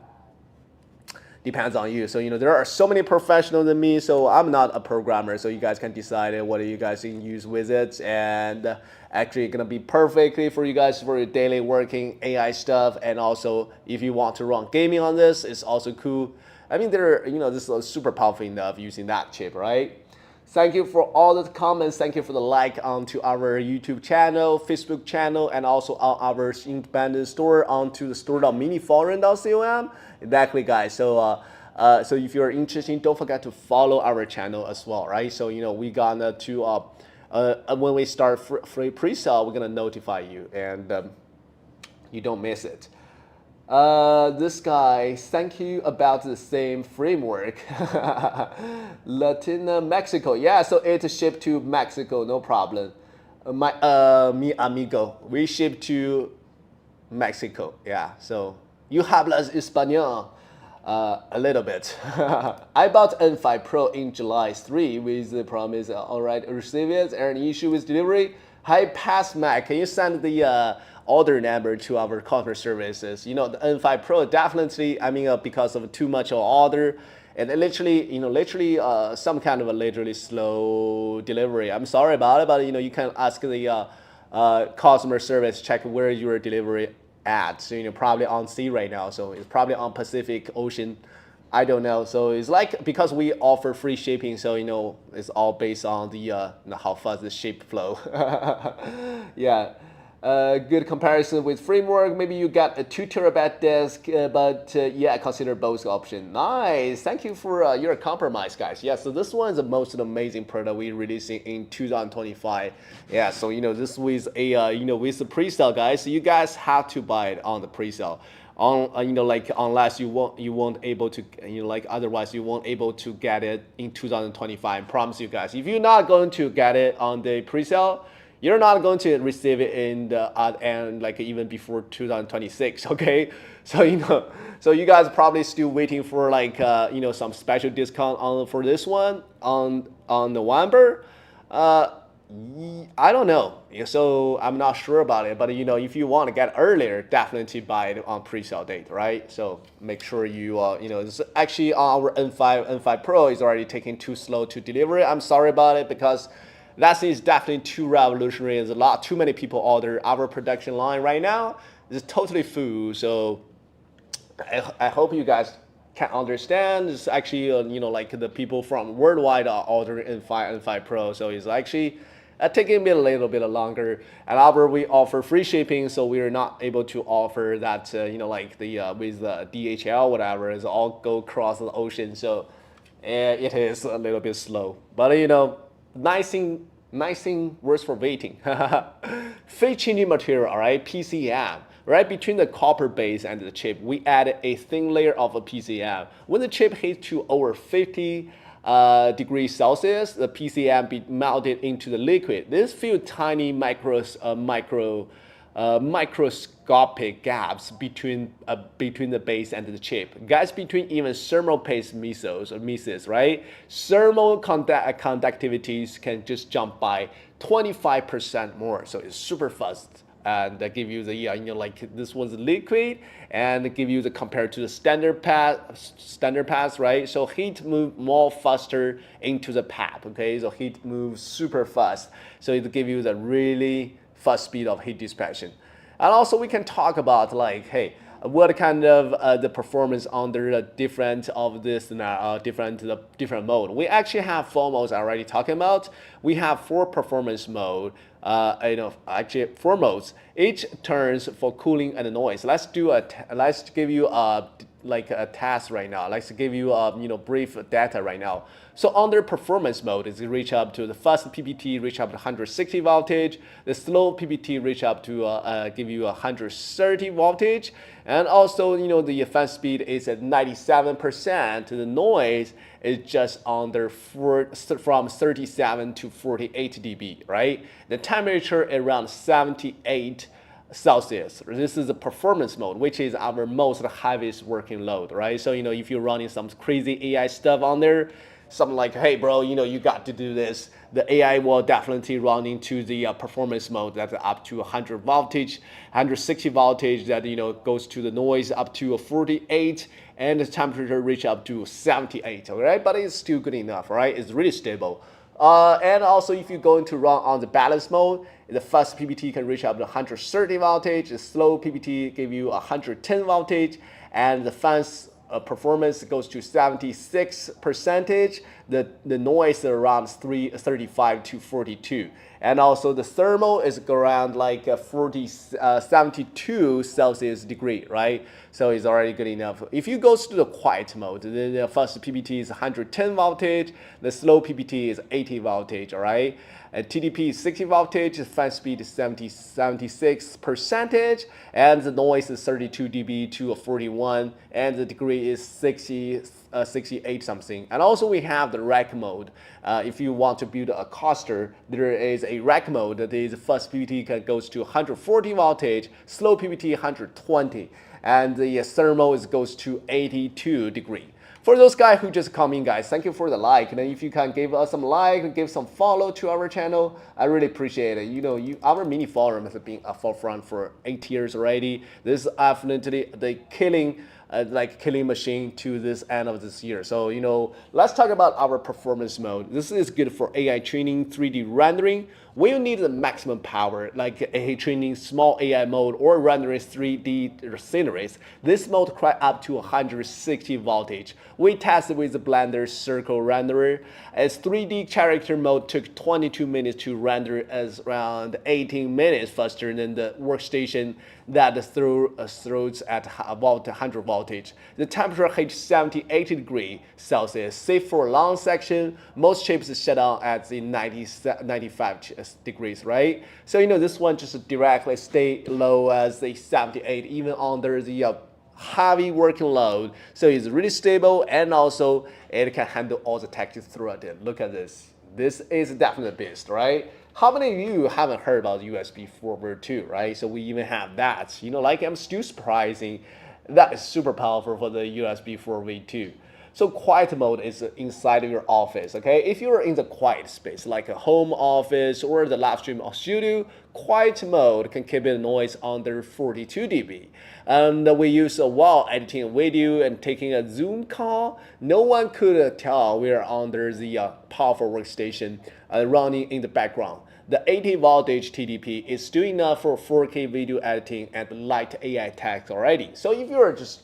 depends on you. So there are so many professionals than me, so I'm not a programmer. So you guys can decide what you guys can use with it, and actually gonna be perfectly for you guys for your daily working AI stuff. And also if you want to run gaming on this, it's also cool. I mean, this is super powerful enough using that chip, right? Thank you for all the comments. Thank you for the like onto our YouTube channel, Facebook channel, and also on our independent store onto the store.miniforum.com. Exactly, guys. So if you're interested, don't forget to follow our channel as well, right? So we gonna when we start free pre-sale, we're gonna notify you, and you don't miss it. This guy, thank you about the same framework. Latin Mexico, yeah, so it shipped to Mexico, no problem. Mi amigo, we ship to Mexico, yeah, so you hablas español a little bit. I bought N5 Pro in July 3 with the promise, all right, receive it, and issue with delivery. Hi, Pass Mac, can you send the order number to our customer services? The N5 Pro definitely, I mean, because of too much of order, and literally, some kind of a literally slow delivery. I'm sorry about it, but you can ask the customer service, check where your delivery at. So probably on sea right now, so it's probably on Pacific Ocean. I don't know. So it's like, because we offer free shipping, so it's all based on the how fast the ship flow. Yeah. good comparison with framework. Maybe you got a 2 terabyte disk, but yeah, consider both option. Nice. Thank you for your compromise, guys. Yeah, so this one is the most amazing product we're releasing in 2025. Yeah, so this with a with the pre-sale, guys. So you guys have to buy it on the pre-sale. On like unless you won't able to like otherwise you won't able to get it in 2025. I promise you guys. If you're not going to get it on the pre-sale, you're not going to receive it in the end, like even before 2026. Okay, so so you guys probably still waiting for like some special discount on for this one on November. I don't know, so I'm not sure about it. But if you want to get earlier, definitely buy it on pre-sale date, right? So make sure you this actually our N5 Pro is already taking too slow to deliver it. I'm sorry about it because that is definitely too revolutionary. There's too many people order our production line right now. It's totally full. So I hope you guys can understand. It's actually like the people from worldwide are ordering N5 Pro. So it's actually taking a little bit longer. And we offer free shipping, so we are not able to offer that like the with the DHL whatever is all go across the ocean. So it is a little bit slow. But nice thing works for waiting. Phase changing material, all right, PCM. Right between the copper base and the chip, we added a thin layer of a PCM. When the chip hits to over 50 degrees Celsius, the PCM be melted into the liquid. This few tiny microscopic gaps between the base and the chip. Gaps between even thermal paste misses, right? Thermal conductivities can just jump by 25% more, so it's super fast. And that give you the like this was liquid, and give you the compared to the standard pass, right? So heat move more faster into the pad. Okay, so heat moves super fast, so it give you the really fast speed of heat dissipation. And also we can talk about like, hey, what kind of the performance under the different of this different mode. We actually have 4 modes already talking about. We have 4 performance mode. Actually 4 modes. Each turns for cooling and noise. Let's give you a task right now. Let's give you brief data right now. So under performance mode, is reach up to the fast PPT reach up to 160 voltage. The slow PPT reach up to give you 130 voltage, and also the fan speed is at 97%. The noise is just under from 37 to 48 dB, right? The temperature around 78 Celsius. This is the performance mode, which is our most heaviest working load, right? So if you're running some crazy AI stuff on there, something like, hey bro, you got to do this, the AI will definitely run into the performance mode that's up to 100 voltage, 160 voltage that goes to the noise up to 48, and the temperature reach up to 78. All right, but it's still good enough, right? It's really stable. And also if you're going to run on the balance mode, the fast PPT can reach up to 130 voltage, the slow PPT give you 110 voltage, and the fans performance goes to 76%. The noise around 35 to 42, and also the thermal is around like 72 Celsius degree, right? So it's already good enough. If you go to the quiet mode, the first PPT is 110 voltage, the slow PPT is 80 voltage, all right? And TDP is 60 voltage, fan speed is 76%, and the noise is 32 dB to 41, and the degree is 68 something. And also we have the rack mode. If you want to build a coaster, there is a rack mode that is first PPT goes to 140 voltage, slow PPT 120, and the thermal goes to 82 degree. For those guys who just come in, guys, thank you for the like. And if you can give us some like, give some follow to our channel, I really appreciate it. Our mini forum has been a forefront for 8 years already. This is definitely the killing machine to this end of this year. So let's talk about our performance mode. This is good for AI training, 3D rendering. when you need the maximum power, like training small AI mode or rendering 3D sceneries, this mode crank up to 160 voltage. We tested with the Blender Circle renderer. Its 3D character mode took 22 minutes to render, as around 18 minutes faster than the Workstation that throws at about 100 voltage. The temperature hit 78 degrees Celsius, safe for a long section. Most chips shut down at the 95 degrees, right? So this one just directly stay low as the 78, even under the heavy working load. So it's really stable, and also it can handle all the textures throughout it. Look at this. This is definitely a beast, right? How many of you haven't heard about USB forward 2, right? So we even have that. Like I'm still surprising. That is super powerful for the USB 4v2. So quiet mode is inside of your office, okay? If you're in the quiet space, like a home office or the live stream or studio, quiet mode can keep the noise under 42 dB. And we use while editing a video and taking a Zoom call, no one could tell we're under the powerful workstation running in the background. The 80 voltage TDP is still enough for 4K video editing and light AI text already. So if you're just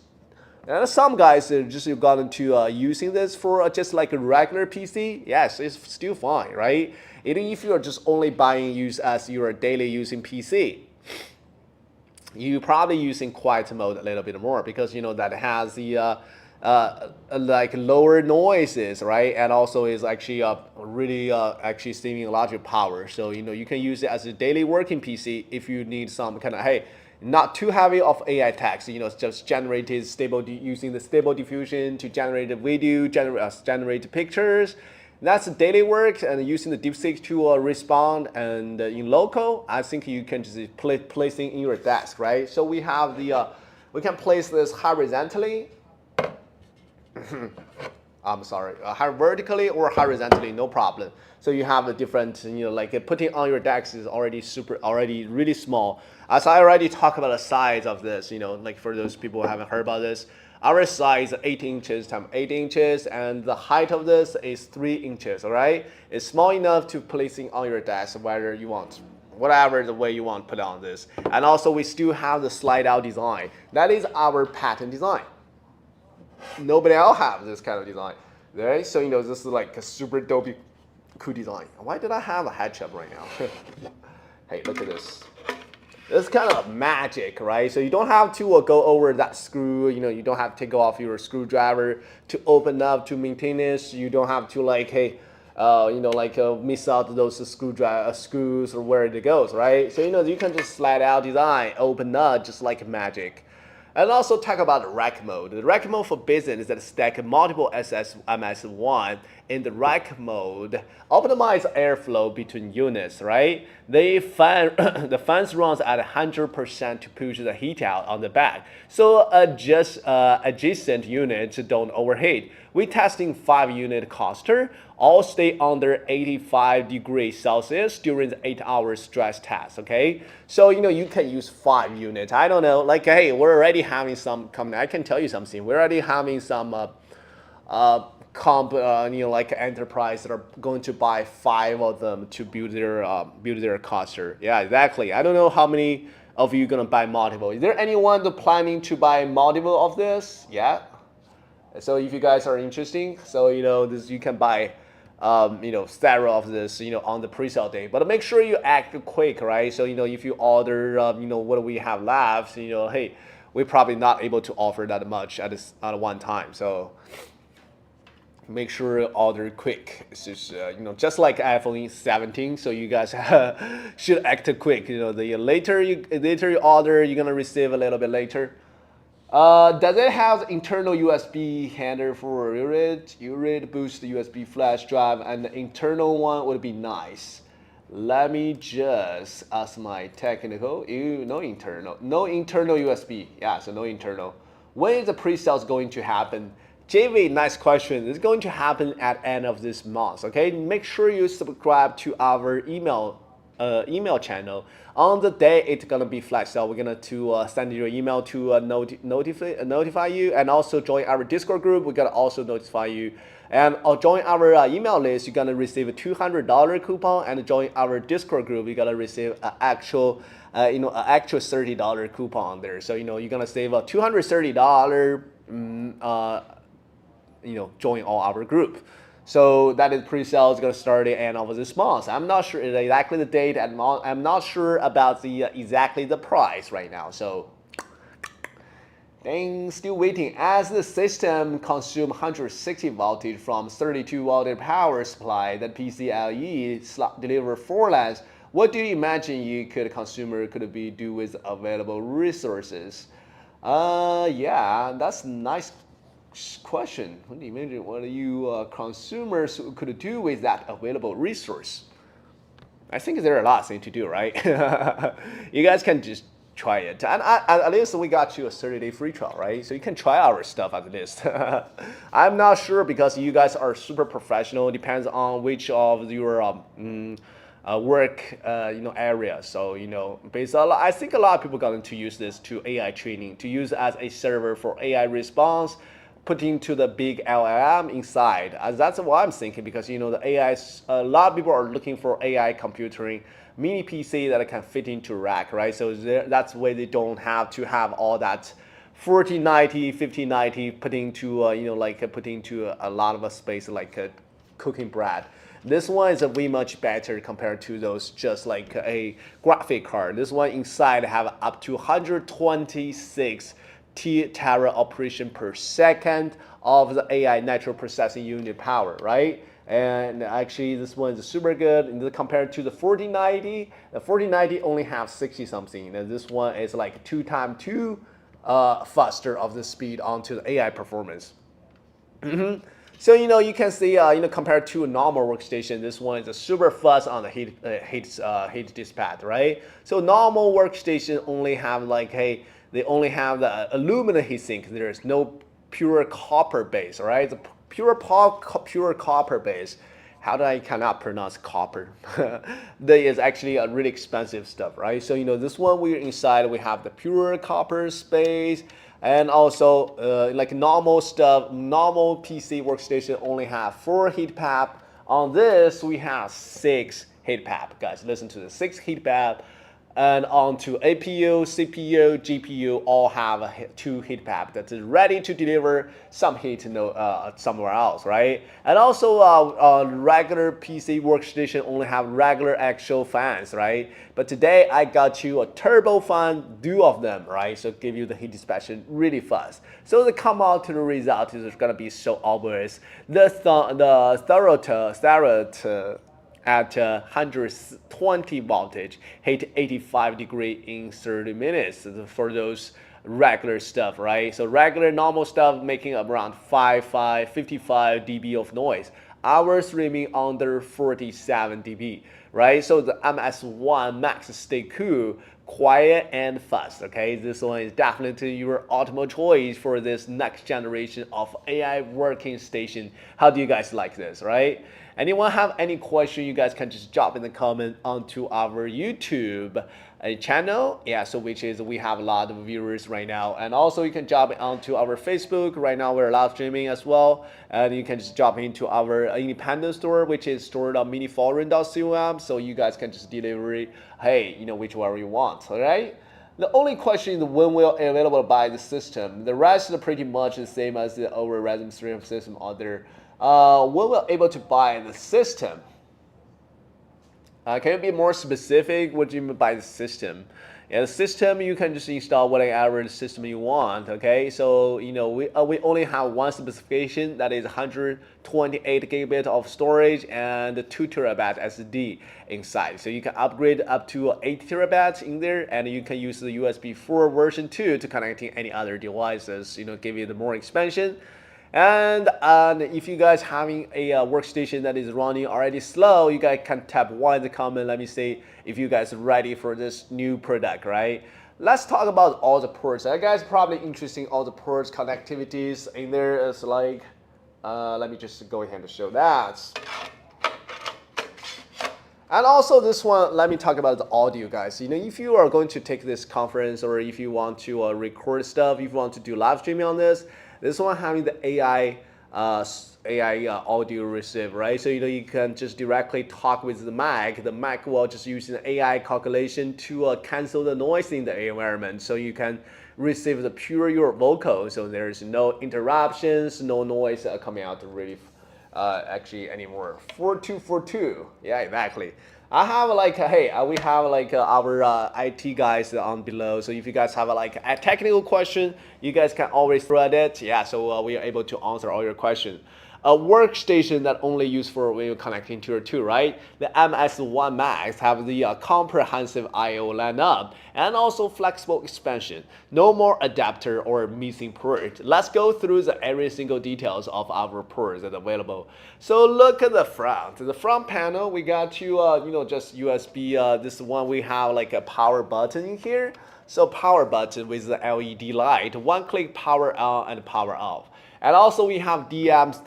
some guys are just got into using this for just like a regular PC. Yes, it's still fine, right? Even if you're just only buying use as your daily using PC, you probably using quiet mode a little bit more because that has the like lower noises, right? And also is actually really actually saving a lot of power. So you can use it as a daily working PC if you need some kind of not too heavy of AI text, just generated stable using the stable diffusion to generate a video, generate pictures. That's daily work, and using the DeepSeek to respond. And in local, I think you can just placing in your desk, right? So we have the we can place this horizontally. I'm sorry, vertically or horizontally, no problem. So you have a different, like putting on your desk is already really small. As I already talked about the size of this, like for those people who haven't heard about this, our size is 8 inches times 8 inches, and the height of this is 3 inches, all right? It's small enough to placing on your desk, whether you want, whatever the way you want to put on this. And also we still have the slide out design. That is our patent design. Nobody else have this kind of design, right? So this is like a super dope, cool design. Why did I have a headshot right now? Hey, look at this. This is kind of magic, right? So you don't have to go over that screw. You don't have to take off your screwdriver to open up to maintain this. You don't have to miss out those screws or where it goes, right? So you can just slide out design, open up just like magic. And also talk about the rack mode. The rack mode for business is that stack multiple MS-1 in the rack mode, optimize airflow between units, right? The fans runs at 100% to push the heat out on the back. So adjacent units don't overheat. We testing 5-unit cluster, all stay under 85 degrees Celsius during the 8-hour stress test, okay? So, you can use 5 units. I don't know, like, hey, we're already having some, I can tell you something. We're already having some like enterprise that are going to buy 5 of them to build their cluster. Yeah, exactly. I don't know how many of you gonna buy multiple. Is there anyone planning to buy multiple of this? Yeah. So if you guys are interested, so this you can buy several of this on the pre-sale day, but make sure you act quick, right? So if you order what we have left, hey, we're probably not able to offer that much at one time, so make sure you order quick. It's just just like iPhone 17, so you guys should act quick. The later you order, you're gonna receive a little bit later. Does it have internal USB handler for URID boost USB flash drive, and the internal one would be nice. Let me just ask my technical. No internal USB. Yeah, so no internal. When is the pre-sales going to happen? JV, nice question. It's going to happen at end of this month. Okay, make sure you subscribe to our email email channel. On the day it's gonna be flashed, so we're gonna send your email to notify you, and also join our Discord group. We're gonna also notify you, and join our email list. You're gonna receive a $200 coupon, and join our Discord group. You're gonna receive an actual actual $30 coupon there. So you're gonna save a $230. Join all our group. So that is pre-sale is gonna start at the end of this month. I'm not sure exactly the date, and I'm not sure about exactly the price right now. So still waiting. As the system consumes 160 voltage from 32 voltage power supply that PCIe slot deliver 4 lanes, what do you imagine consumer could be do with available resources? Yeah, that's nice question. What do you imagine what you consumers could do with that available resource? I think there are a lot of things to do, right? You guys can just try it, and at least we got you a 30-day free trial, right? So you can try our stuff at least. I'm not sure because you guys are super professional. It depends on which of your work area. So based on, I think a lot of people going to use this to AI training, to use as a server for AI response, putting to the big LLM inside. That's what I'm thinking, because the AI, a lot of people are looking for AI computing, mini PC that can fit into rack, right? So that's why they don't have to have all that 4090, 5090 putting to putting to a lot of a space like cooking bread. This one is way much better compared to those just like a graphic card. This one inside have up to 126 tera operation per second of the AI natural processing unit power, right? And actually this one is super good. And compared to the 4090, the 4090 only have 60 something, and this one is like 2 times 2 faster of the speed onto the AI performance. So you can see compared to a normal workstation, this one is super fast on the heat dispatch, right? So normal workstation only have they only have the aluminum heatsink. There is no pure copper base, right? The pure copper base. How do I cannot pronounce copper? That is actually a really expensive stuff, right? So this one we're inside, we have the pure copper space, and also like normal stuff, normal PC workstation only have 4 heat pad. On this we have 6 heat pad. Guys, listen to the 6 heat pad. And onto APU, CPU, GPU all have 2 heat pad that's ready to deliver some heat somewhere else, right? And also regular PC workstation only have regular actual fans, right? But today I got you a turbo fan, 2 of them, right? So give you the heat dispatch really fast. So the come out to the result is gonna be so obvious. The therot at 120 voltage, hit 85 degree in 30 minutes for those regular stuff, right? So regular normal stuff making around 55 dB of noise. Our streaming under 47 dB, right? So the MS-1 MAX stay cool, quiet and fast, okay? This one is definitely your optimal choice for this next generation of AI working station. How do you guys like this, right? Anyone have any question, you guys can just drop in the comment onto our YouTube channel. Yeah, so which is we have a lot of viewers right now, and also you can drop onto our Facebook. Right now we're live streaming as well, and you can just drop into our independent store, which is stored.miniforum.com. So you guys can just deliver it, hey, whichever you want. All right. The only question is when we're available to buy the system. The rest is pretty much the same as the over Ryzen 3 system other. When we're able to buy the system, can you be more specific? What do you mean by the system? Yeah, the system, you can just install whatever system you want, okay? So, we only have one specification, that is 128 gigabit of storage and 2 terabyte SD inside. So you can upgrade up to 8 terabytes in there, and you can use the USB 4 version 2 to connecting any other devices, give you the more expansion. And if you guys having a workstation that is running already slow, you guys can tap 1 in the comment. Let me see if you guys are ready for this new product, right? Let's talk about all the ports. You guys probably interested in all the ports connectivities in there. Is like, let me just go ahead and show that. And also this one, let me talk about the audio, guys. If you are going to take this conference or if you want to record stuff, if you want to do live streaming on this one having the AI audio receive, right? So you can just directly talk with the Mac. The Mac will just use an AI calculation to cancel the noise in the environment, so you can receive the pure your vocal. So there's no interruptions, no noise coming out really actually anymore. 4242. Yeah, exactly. I have like, hey, we have like our IT guys on below. So if you guys have like a technical question, you guys can always throw at it. Yeah, so we are able to answer all your questions. A workstation that only used for when you're connecting to your tool, right? The MS-1 MAX have the comprehensive I/O lineup and also flexible expansion. No more adapter or missing port. Let's go through the every single details of our ports that are available. So look at the front. The front panel, we got you, just USB. This one we have like a power button in here. So power button with the LED light, one-click power on and power off. And also we have DMAC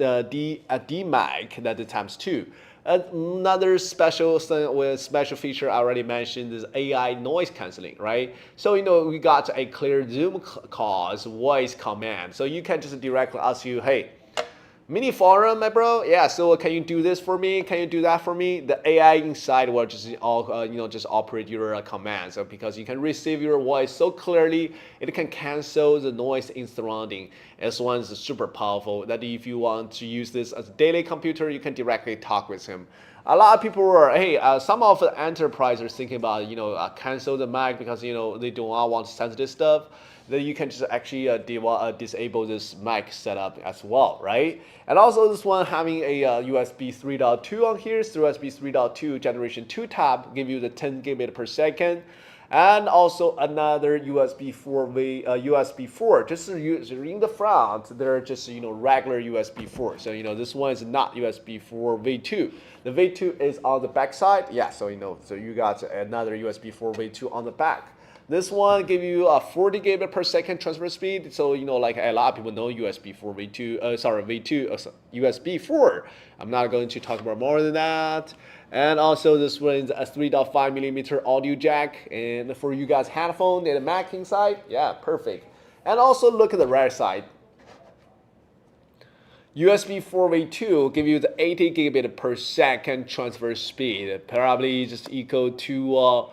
that times 2. Another special thing with special feature I already mentioned is AI noise canceling, right? So we got a clear Zoom calls voice command. So you can just directly ask you, hey, MINISFORUM, my bro. Yeah, so can you do this for me? Can you do that for me? The AI inside will just just operate your command. So because you can receive your voice so clearly, it can cancel the noise in surrounding. S1 is super powerful. That if you want to use this as a daily computer, you can directly talk with him. A lot of people were, hey, some of the enterprises thinking about cancel the Mac because they do not want sensitive stuff. Then you can just actually disable this Mac setup as well, right? And also this one having a USB 3.2 on here, so USB 3.2 generation 2 tab, give you the 10 gigabit per second. And also another USB 4 USB 4. Just in the front, they're just regular USB 4. So this one is not USB 4 V2. The V2 is on the back side. Yeah, so so you got another USB 4 V2 on the back. This one give you a 40 gigabit per second transfer speed. So like a lot of people know USB 4 V2. V2 USB 4. I'm not going to talk about more than that. And also this one is a 3.5 millimeter audio jack, and for you guys headphone and a Mac inside, yeah, perfect. And also look at the right side. USB 4 V2 give you the 80 gigabit per second transfer speed, probably just equal to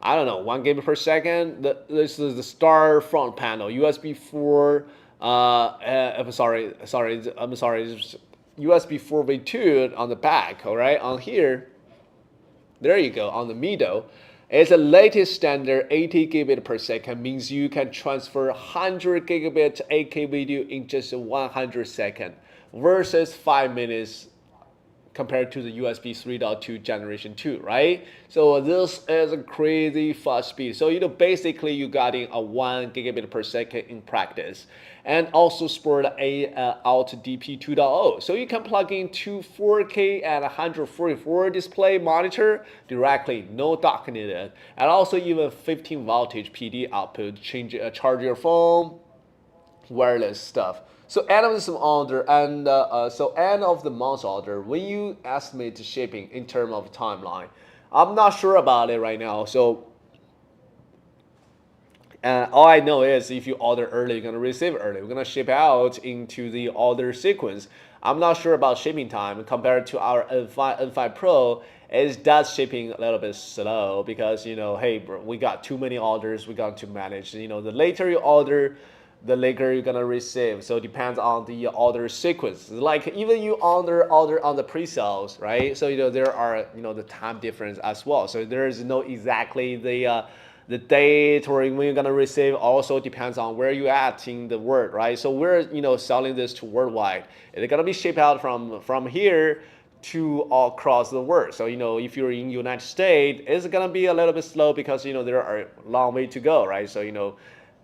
I don't know, 1 gigabit per second. This is the star front panel. USB 4. I'm sorry. USB 4 V2 on the back. All right, on here. There you go. On the middle, it's the latest standard 80 gigabit per second. Means you can transfer 100 gigabit 8K video in just 100 seconds versus 5 minutes compared to the USB 3.2 generation 2, right? So this is a crazy fast speed. So basically you got in a 1 gigabit per second in practice, and also support a out DP 2.0. So you can plug in to 4K and 144 display monitor directly, no dock needed, and also even 15 voltage PD output, charge your phone, wireless stuff. So end of this order, and end of the month order, when you estimate the shipping in terms of timeline, I'm not sure about it right now. So all I know is if you order early, you're gonna receive early. We're gonna ship out into the order sequence. I'm not sure about shipping time compared to our N5 Pro. It does shipping a little bit slow because hey, bro, we got too many orders. We got to manage. The later you order, the later you're gonna receive. So it depends on the order sequence. Like even you order on the pre-sales, right? So there are the time difference as well. So there is no exactly the date or when you're gonna receive. Also depends on where you at in the world, right? So we're selling this to worldwide. It's gonna be shipped out from here to all across the world. So if you're in United States, it's gonna be a little bit slow because there are a long way to go, right? So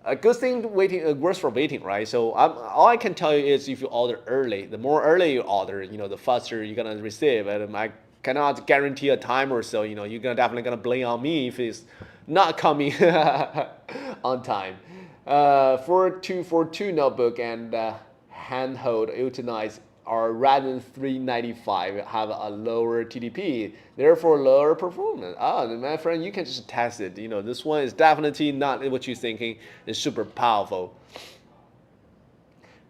a good thing waiting, worse for waiting, right? So all I can tell you is if you order early, the more early you order, the faster you're gonna receive. And I cannot guarantee a time or so. You're definitely gonna blame on me if it's not coming on time. 4242 notebook and handheld utilized our Radeon 395 have a lower TDP, therefore lower performance. My friend, you can just test it. This one is definitely not what you're thinking. It's super powerful.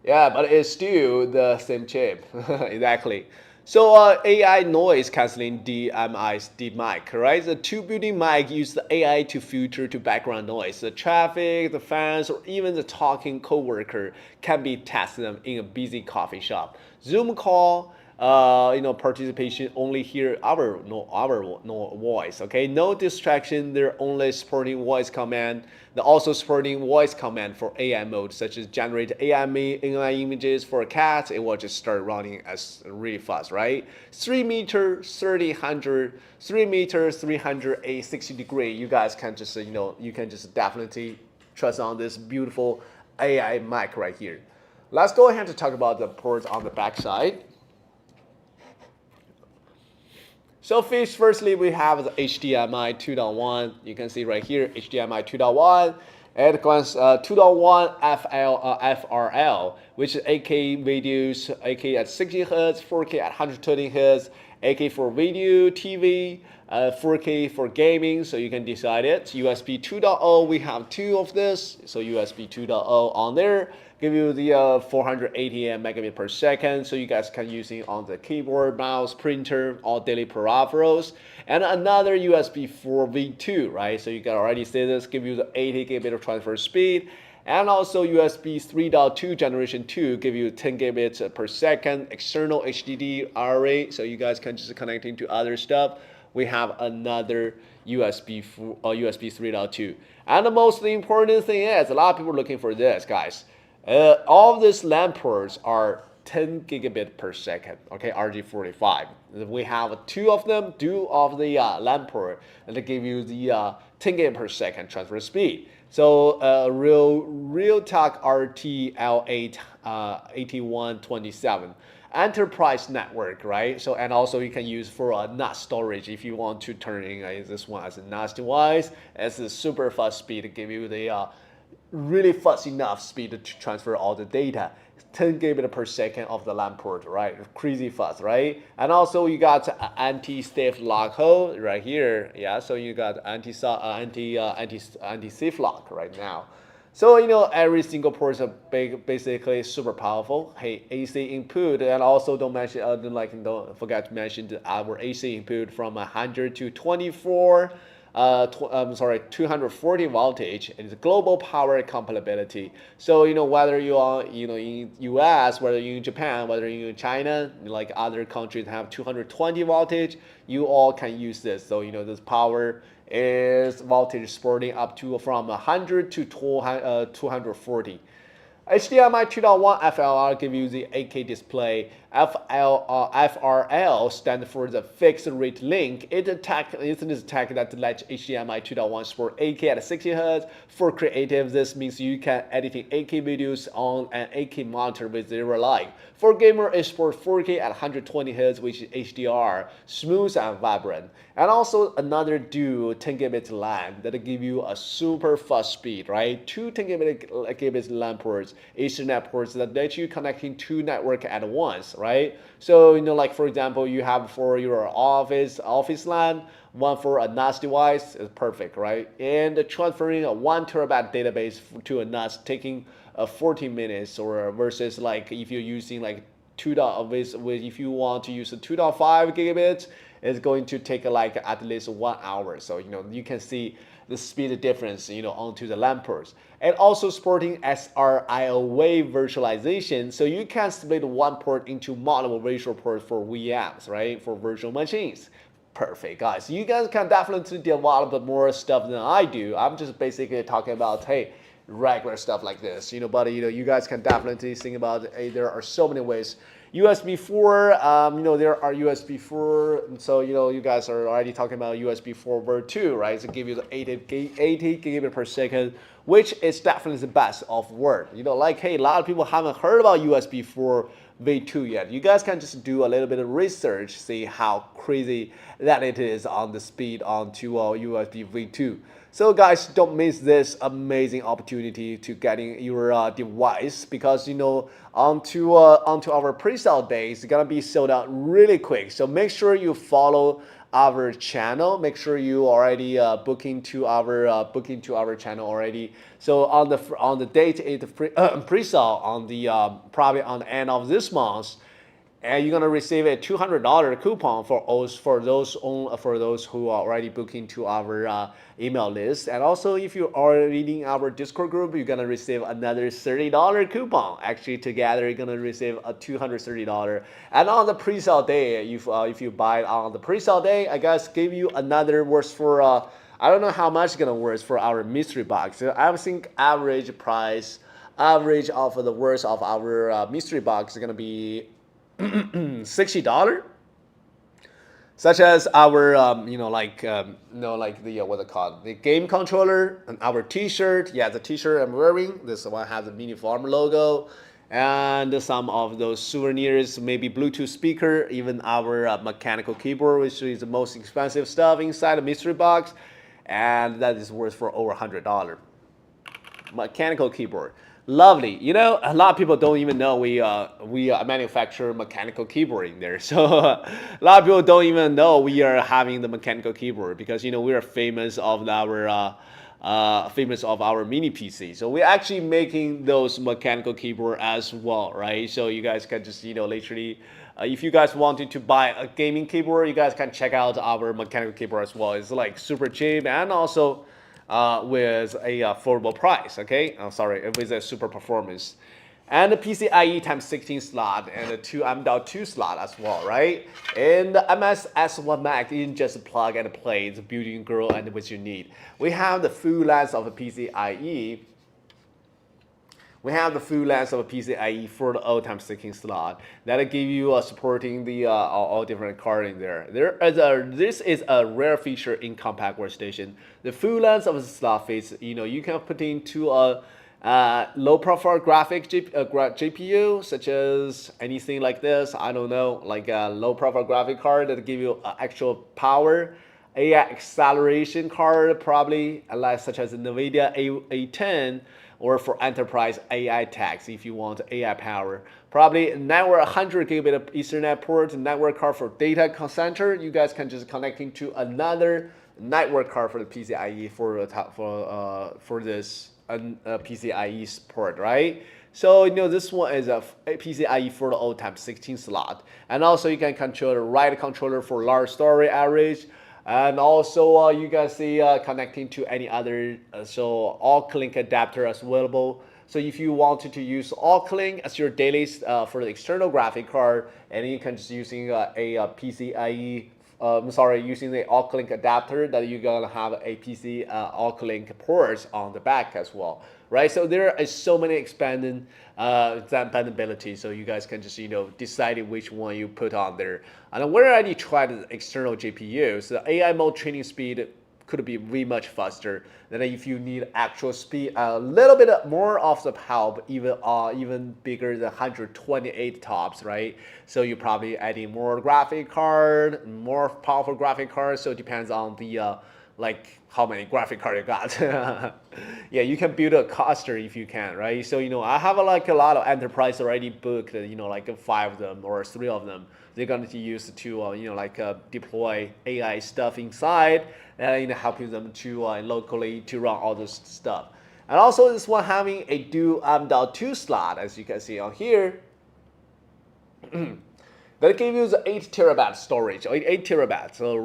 Yeah, but it's still the same chip. Exactly. So AI noise canceling DMI's deep mic, right? The two built-in mic use the AI to filter to background noise. The traffic, the fans, or even the talking coworker can be tested in a busy coffee shop. Zoom call, participation only hear our no voice. Okay, no distraction. They're only supporting voice command. They're also supporting voice command for AI mode, such as generate AI images for a cat. It will just start running as really fast, right? 3 meter, 300, 3 meter, 360 degree. You guys can just you can just definitely trust on this beautiful AI mic right here. Let's go ahead and talk about the ports on the back side. So firstly, we have the HDMI 2.1. You can see right here, HDMI 2.1. It goes 2.1 FRL, which is 8K videos, 8K at 60 Hz, 4K at 120 Hz, 8K for video, TV, 4K for gaming, so you can decide it. USB 2.0, we have two of this, so USB 2.0 on there. Give you the 480 megabit per second, so you guys can use it on the keyboard, mouse, printer, all daily peripherals. And another USB 4 V2, right? So you can already see this, give you the 80 gigabit of transfer speed. And also USB 3.2 generation 2 give you 10 gigabits per second, external HDD array, so you guys can just connect into other stuff. We have another USB 3.2. And the most important thing is, a lot of people are looking for this, guys. All of these LAN ports are 10 gigabit per second, okay, RJ45. We have two of them, two of the LAN port, and they give you the 10 gigabit per second transfer speed. So Realtek RTL8 8127 enterprise network, right? So, and also you can use for a NAS storage if you want to turn in this one as a NAS device. It's a super fast speed to give you the really fast enough speed to transfer all the data. 10 gigabit per second of the LAN port, right? Crazy fast, right? And also you got anti-safe lock hole right here. Yeah, so you got anti-safe lock right now. So every single port is basically super powerful. Hey, AC input, and also don't forget to mention our AC input from 100 to 24. 240 voltage, and it's global power compatibility. So whether you are in US, whether you're in Japan, whether you're in China, like other countries have 220 voltage, you all can use this. So this power is voltage supporting up to from 100 to 240. HDMI 2.1 FLR give you the 8K display. FRL stands for the fixed rate link. It's a tech that lets HDMI 2.1 support 8K at 60 Hz. For creative, this means you can editing 8K videos on an 8K monitor with zero lag. For gamer, it supports 4K at 120 Hz, which is HDR, smooth and vibrant. And also another dual 10 gigabit LAN that give you a super fast speed, right? Two 10 gigabit LAN ports, Ethernet ports that let you connecting two network at once, right? So like for example, you have for your office LAN, one for a NAS device is perfect, right? And transferring a 1 terabyte database to a NAS taking 14 minutes, or versus like if you're using like if you want to use a 2.5 gigabits, it's going to take like at least 1 hour. So you can see the speed difference onto the LAN ports. And also supporting SRIO wave virtualization, so you can split one port into multiple virtual ports for VMs, right, for virtual machines. Perfect, guys. You guys can definitely develop more stuff than I do. I'm just basically talking about, hey, regular stuff like this, but you guys can definitely think about, hey, there are so many ways. USB 4, there are USB 4, so you guys are already talking about USB 4 Ver2, right? So give you the 80 gigabit per second, which is definitely the best of world. Like, hey, a lot of people haven't heard about USB 4 V2 yet. You guys can just do a little bit of research, see how crazy that it is on the speed onto USB V2. So guys, don't miss this amazing opportunity to getting your device, because onto our pre-sale day, it's gonna be sold out really quick. So make sure you follow our channel. Make sure you already booking to our channel already. So on the date it pre-sale on the probably on the end of this month, and you're gonna receive a $200 coupon for those who are already booking to our email list. And also, if you are reading our Discord group, you're gonna receive another $30 coupon. Actually, together you're gonna receive a $230. And on the pre-sale day, if you buy it on the pre-sale day, I guess give you another worth for I don't know how much it's gonna worth for our mystery box. So I think average of the worth of our mystery box is gonna be $60, such as our like the what they call it, the game controller and our T-shirt. Yeah, the T-shirt I'm wearing, this one has the MINISFORUM logo, and some of those souvenirs, maybe Bluetooth speaker, even our mechanical keyboard, which is the most expensive stuff inside the mystery box, and that is worth for over $100. Mechanical keyboard. Lovely. A lot of people don't even know we manufacture mechanical keyboard in there. So a lot of people don't even know we are having the mechanical keyboard, because we are famous of our mini PC. So we're actually making those mechanical keyboard as well, right? So you guys can just literally, if you guys wanted to buy a gaming keyboard, you guys can check out our mechanical keyboard as well. It's like super cheap, and also with a affordable price, okay? I'm sorry, with a super performance. And the PCIe times 16 slot, and the 2 M.2 slot as well, right? And the MS-S1 MAX isn't just plug and play, it's built-in girl and what you need. We have the full length of a PCIe. We have the full length of a PCIe 4.0 times 16 slot that'll give you supporting the all different cards in there. This is a rare feature in compact workstation. The full length of the slot fits, you can put into a low profile graphic GPU, such as anything like this. I don't know, like a low profile graphic card that give you actual power. AI acceleration card, probably such as NVIDIA A10, or for enterprise AI tags if you want AI power. Probably network 100 gigabit of Ethernet port, network card for data center. You guys can just connecting to another network card for the PCIe for this PCIe port, right? So this one is a PCIe 4.0 times 16 slot, and also you can control the right controller for large storage average. And also you guys see connecting to any other all-link adapter as available. So if you wanted to use all-link as your daily for the external graphic card, and you can just using a PCIe using the all-link adapter, that you're gonna have a PC all-link ports on the back as well, right? So there is so many expandability, so you guys can just decide which one you put on there. And we already tried the external GPU, so the AI mode training speed could be way much faster than if you need actual speed, a little bit more of the help, even bigger than 128 tops, right? So you're probably adding more graphic card, more powerful graphic card. So it depends on the like how many graphic card you got. Yeah, you can build a cluster if you can, right? So I have like a lot of enterprise already booked, like 5 of them or 3 of them. They're going to use to deploy AI stuff inside, and helping them to locally to run all this stuff. And also this one having a dual M.2 slot, as you can see on here. That gives you the 8 terabyte storage, 8 terabytes. So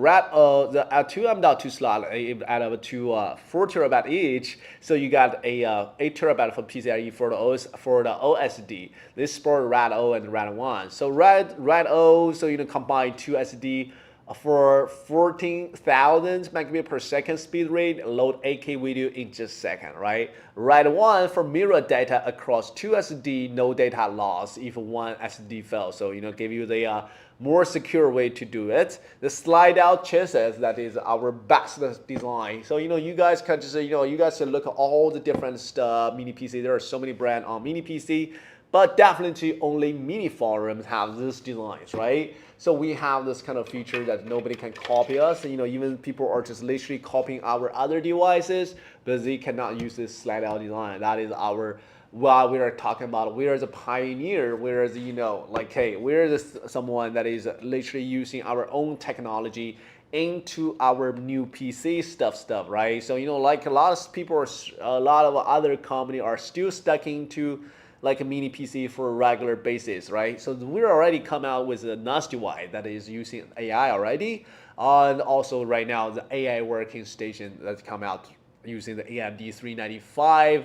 the 2 M.2 slot add up to 4 terabyte each. So you got a 8 terabyte for PCIe for the OSD. This support Radeon and Radeon. So Radeon, so combine 2 SD for 14,000 megabit per second speed rate, load 8K video in just a second, right? Radeon for mirror data across 2 SD, no data loss if one SD fails. So give you the more secure way to do it. The slide out chassis, that is our best design. So you guys can just you guys can look at all the different stuff mini PC. There are so many brands on mini PC. but definitely only mini forums have this designs, right? So we have this kind of feature that nobody can copy us. Even people are just literally copying our other devices, but they cannot use this slide out design. That is our what we are talking about. We are the pioneer. Whereas like, hey, we're someone that is literally using our own technology into our new PC stuff, right? So like a lot of people a lot of other company are still stuck into like a mini PC for a regular basis, right? So we're already come out with a NAS device that is using AI already, and also right now the AI working station that's come out using the AMD 395,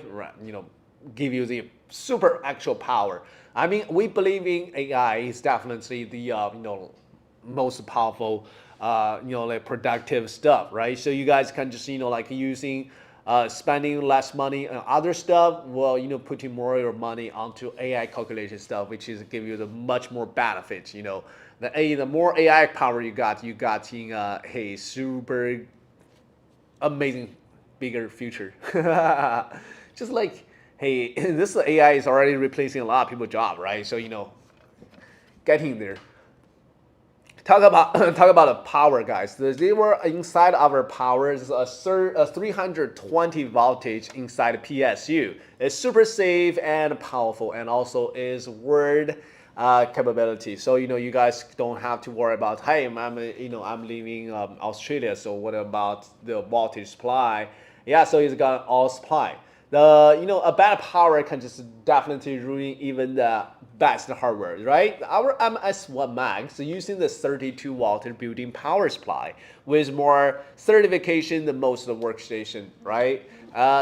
give you the super actual power. I mean, we believe in AI is definitely the most powerful like productive stuff, right? So you guys can just like using spending less money on other stuff, well, putting more of your money onto AI calculation stuff, which is give you the much more benefits. The more AI power you got in hey, super amazing bigger future. Just like, hey, this AI is already replacing a lot of people's job, right? So getting there. Talk about the power, guys. They were inside our power. Is a 320 voltage inside PSU. It's super safe and powerful, and also is word capability. So you guys don't have to worry about, hey, I'm leaving Australia. So what about the voltage supply? Yeah, so it's got all supply. A bad power can just definitely ruin even the best hardware, right? Our MS-1 MAX using the 32 volt built-in power supply with more certification than most of the workstation, right?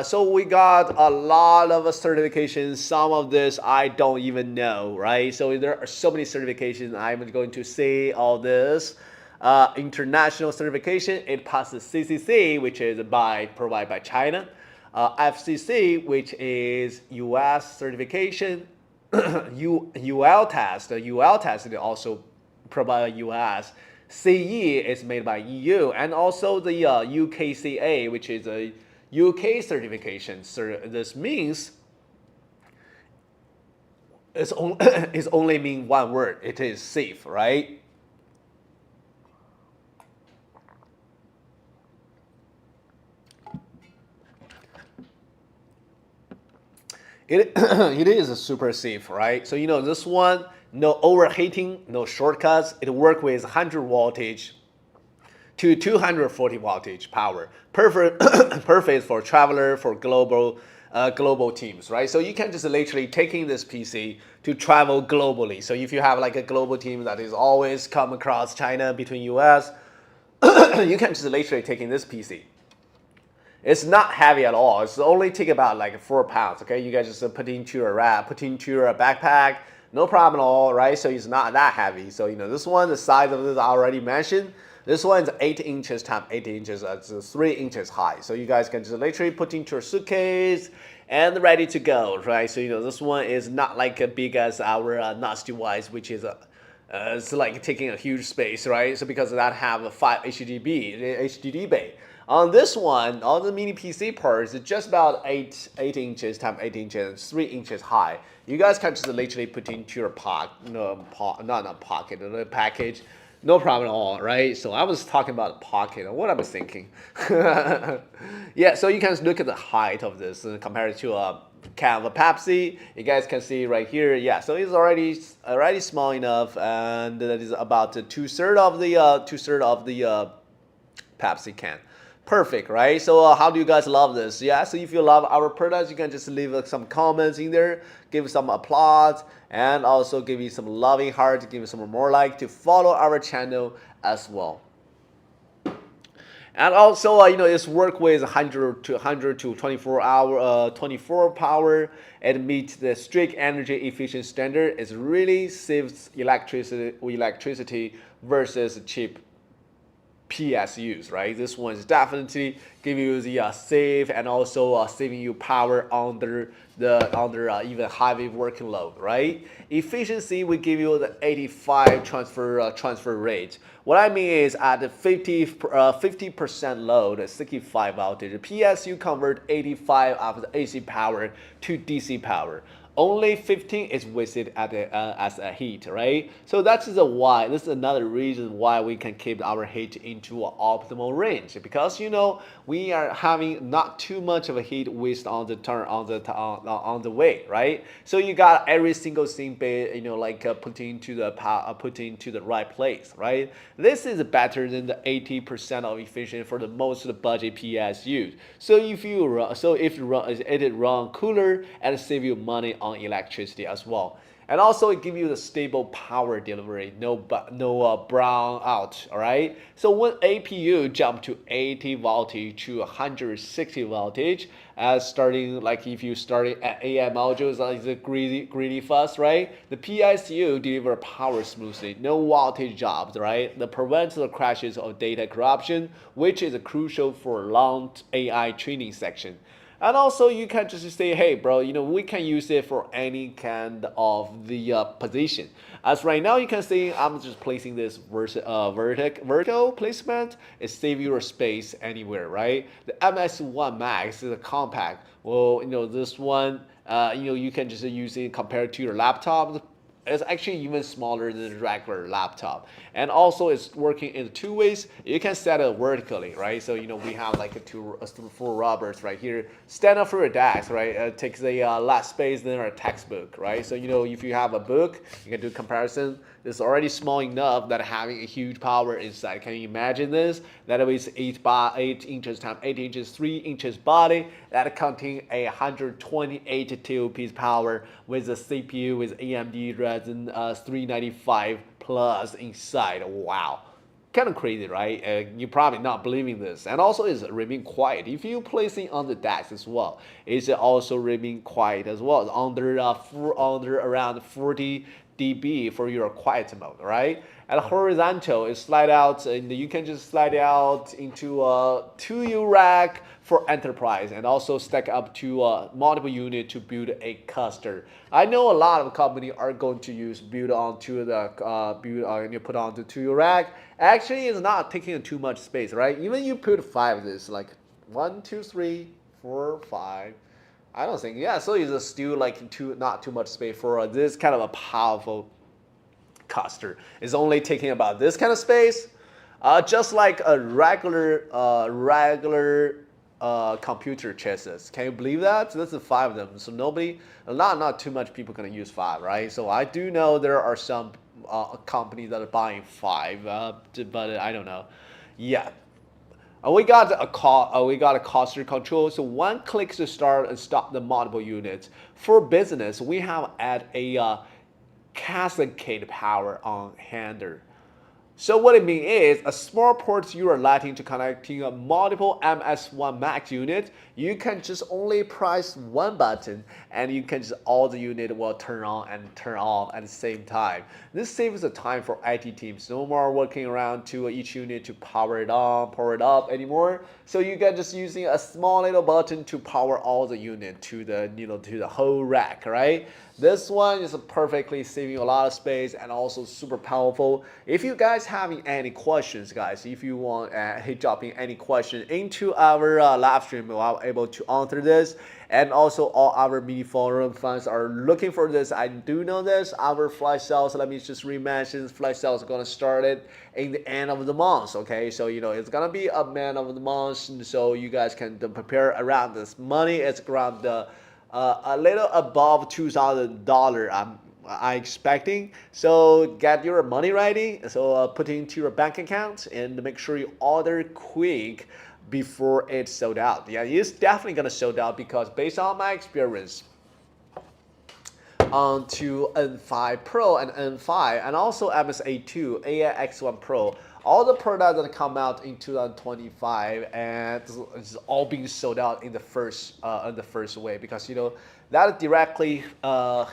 So we got a lot of certifications. Some of this I don't even know, right? So there are so many certifications. I'm going to say all this. International certification, it passes CCC, which is provided by China. FCC, which is US certification. UL test. The UL test is also provided by US. CE is made by EU, and also the UKCA, which is a UK certification. So this means it's only mean one word. It is safe, right? It is super safe, right? So this one, no overheating, no shortcuts. It works with 100 voltage to 240 voltage power. Perfect for traveler, for global teams, right? So you can just literally taking this PC to travel globally. So if you have like a global team that is always come across China between US, you can just literally taking this PC. It's not heavy at all. It's only take about like 4 pounds. Okay, you guys just put into your put into your backpack, no problem at all, right? So it's not that heavy. So this one, the size of this I already mentioned. This one is 8 inches times 8 inches. It's 3 inches high. So you guys can just literally put into your suitcase and ready to go, right? So this one is not like as big as our NAS device, which is it's like taking a huge space, right? So because of that have a 5 HDD bay. On this one, on the mini PC parts, it's just about 8 inches times 8 inches, 3 inches high. You guys can just literally put into your package. No problem at all, right? So I was talking about a pocket. What I was thinking. Yeah, so you can look at the height of this compared to a can of a Pepsi. You guys can see right here. Yeah, so it's already small enough, and that is about 2/3 of the Pepsi can. Perfect, right? So how do you guys love this? Yeah, so if you love our products, you can just leave some comments in there, give some applause, and also give you some loving heart, give you some more like to follow our channel as well. And also, it's work with 100 to 24 power and meet the strict energy efficient standard. It really saves electricity versus cheap PSUs, right? This one is definitely giving you the safe and also saving you power under even heavy working load, right? Efficiency will give you the 85 transfer rate. What I mean is at the 50% load, 65 voltage, PSU convert 85 of the AC power to DC power. only 15 is wasted as a heat, right? So that's the why. This is another reason why we can keep our heat into an optimal range, because we are having not too much of a heat waste on the turn on the way, right? So you got every single thing, like put into the right place, right? This is better than the 80% of efficiency for the most budget PSUs. So if it run cooler and save you money on electricity as well. And also it gives you the stable power delivery, no brown out, all right? So when APU jump to 80 voltage to 160 voltage, starting like if you starting at AM modules like the greedy fast, right? The PSU deliver power smoothly, no voltage drops, right? That prevents the crashes or data corruption, which is crucial for long AI training section. And also you can just say, hey bro, we can use it for any kind of the position. As right now you can see I'm just placing this vertical placement. It saves your space anywhere, right? The MS1 Max is a compact. Well, this one, you can just use it compared to your laptop. It's actually even smaller than a regular laptop, and also it's working in two ways. You can set it vertically, right? So we have like four rubbers right here. Stand up for your desk, right? It takes a less space than a textbook, right? So if you have a book, you can do comparison. It's already small enough that having a huge power inside. Can you imagine this? That is 8 by 8 inches times 8 inches, 3 inches body that contain a 128 TOPs power with a CPU with AMD Ryzen 395 plus inside. Wow. Kind of crazy, right? You're probably not believing this. And also it's remain quiet. If you place it on the desk as well, it's also remain quiet as well. Under around 40 dB for your quiet mode, right? And horizontal is slide out, and you can just slide out into a 2U rack for enterprise, and also stack up to multiple unit to build a cluster. I know a lot of companies are going to build onto and you put onto 2U rack. Actually, it's not taking too much space, right? Even you put 5 of this, like 1, 2, 3, 4, 5. I don't think, yeah, so it's still like not too much space for this kind of a powerful cluster. It's only taking about this kind of space, just like a regular computer chassis. Can you believe that? So that's the 5 of them. So not too much people gonna use 5, right? So I do know there are some companies that are buying 5, but I don't know. Yeah. We got a cluster control. So one click to start and stop the multiple units. For business, we have add a cascade power on handler. So what it means is a small port you are letting to connecting a multiple MS1 Max unit. You can just only press one button and you can just all the unit will turn on and turn off at the same time. This saves the time for IT teams. No more working around to each unit to power it on, power it up anymore. So you can just using a small little button to power all the unit to the whole rack, right? This one is perfectly saving a lot of space and also super powerful. If you guys having any questions, guys, if you want dropping any question into our live stream, we'll be able to answer this. And also all our mini forum fans are looking for this. I do know this. Our flash sales, let me just re-mention, flash sales are gonna start it in the end of the month. Okay, so it's gonna be a man of the month, and so you guys can prepare around this money. It's around a little above $2,000. I'm expecting. So get your money ready. So put it into your bank account and make sure you order quick before it's sold out. Yeah, it's definitely gonna sold out because based on my experience onto N5 Pro and N5 and also MS-A2, AI-X1 Pro, all the products that come out in 2025 and it's all being sold out in the first way because that directly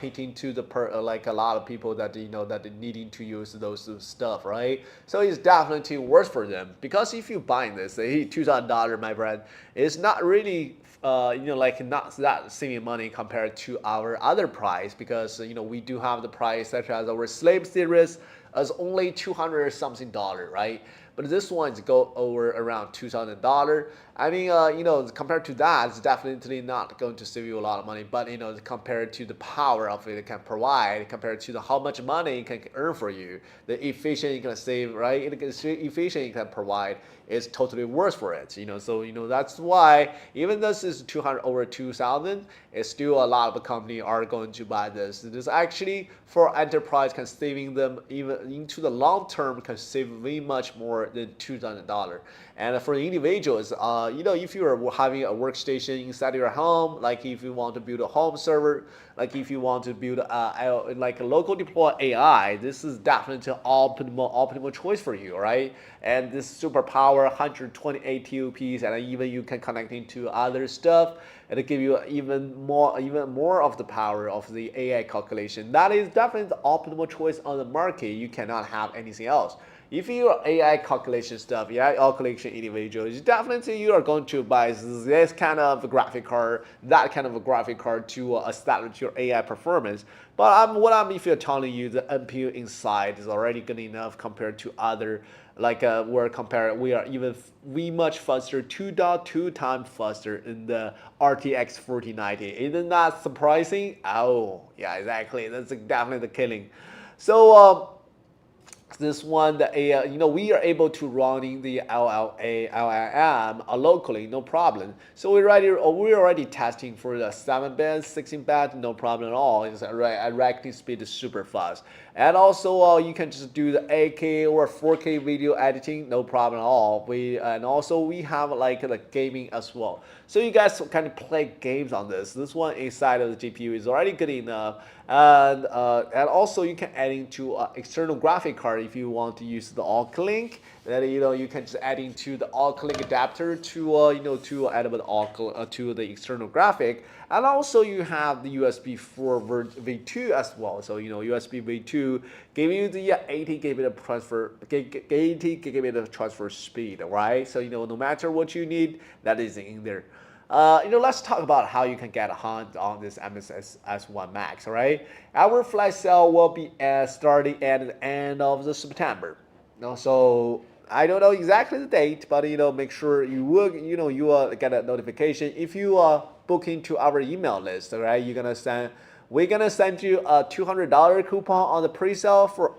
hitting to the like a lot of people that that are needing to use those stuff, right? So it's definitely worth for them because if you buying this, $2,000, my friend, it's not really like not that saving money compared to our other price because we do have the price such as our Slave series as only $200 something, right? but this one's go over around $2,000. I mean, compared to that, it's definitely not going to save you a lot of money. But compared to the power of it can provide, compared to how much money it can earn for you, the efficiency you can save, right? The efficiency you can provide is totally worth for it. So that's why even this is 200 over 2,000, it's still a lot of companies are going to buy this. This actually for enterprise can saving them even into the long term can save way much more than $2,000. And for the individuals, if you are having a workstation inside your home, like if you want to build a home server, like if you want to build like a local deploy AI, this is definitely an optimal choice for you, right? And this super power 128 TOPs, and even you can connect into other stuff, and it give you even more of the power of the AI calculation. That is definitely the optimal choice on the market. You cannot have anything else. If you're AI calculation stuff, AI calculation individuals, definitely you are going to buy this kind of graphic card, that kind of a graphic card to establish your AI performance. But if you're telling you the NPU inside is already good enough compared to other, like we are even much faster, 2.2 times faster in the RTX 4090. Isn't that surprising? Oh, yeah, exactly. That's definitely the killing. So, this one, we are able to running the LLM locally, no problem. So we're already testing for the 7-bit, 16-bit, no problem at all. It's recording speed is super fast, and also you can just do the 8K or 4K video editing, no problem at all. We have like the gaming as well. So you guys can play games on this. This one inside of the GPU is already good enough, and also you can add into external graphic card if you want to use the Link. Then you can just add into the Link adapter to add to the external graphic, and also you have the USB 4 V2 as well. So USB V2 giving you the 80 gigabit of transfer speed, right? So no matter what you need, that is in there. Let's talk about how you can get a hand on this MS-S1 MAX, all right? Our flash sale will be starting at the end of the September. So I don't know exactly the date, but make sure you will get a notification if you are booking to our email list, all right? We're gonna send you a $200 coupon on the pre-sale for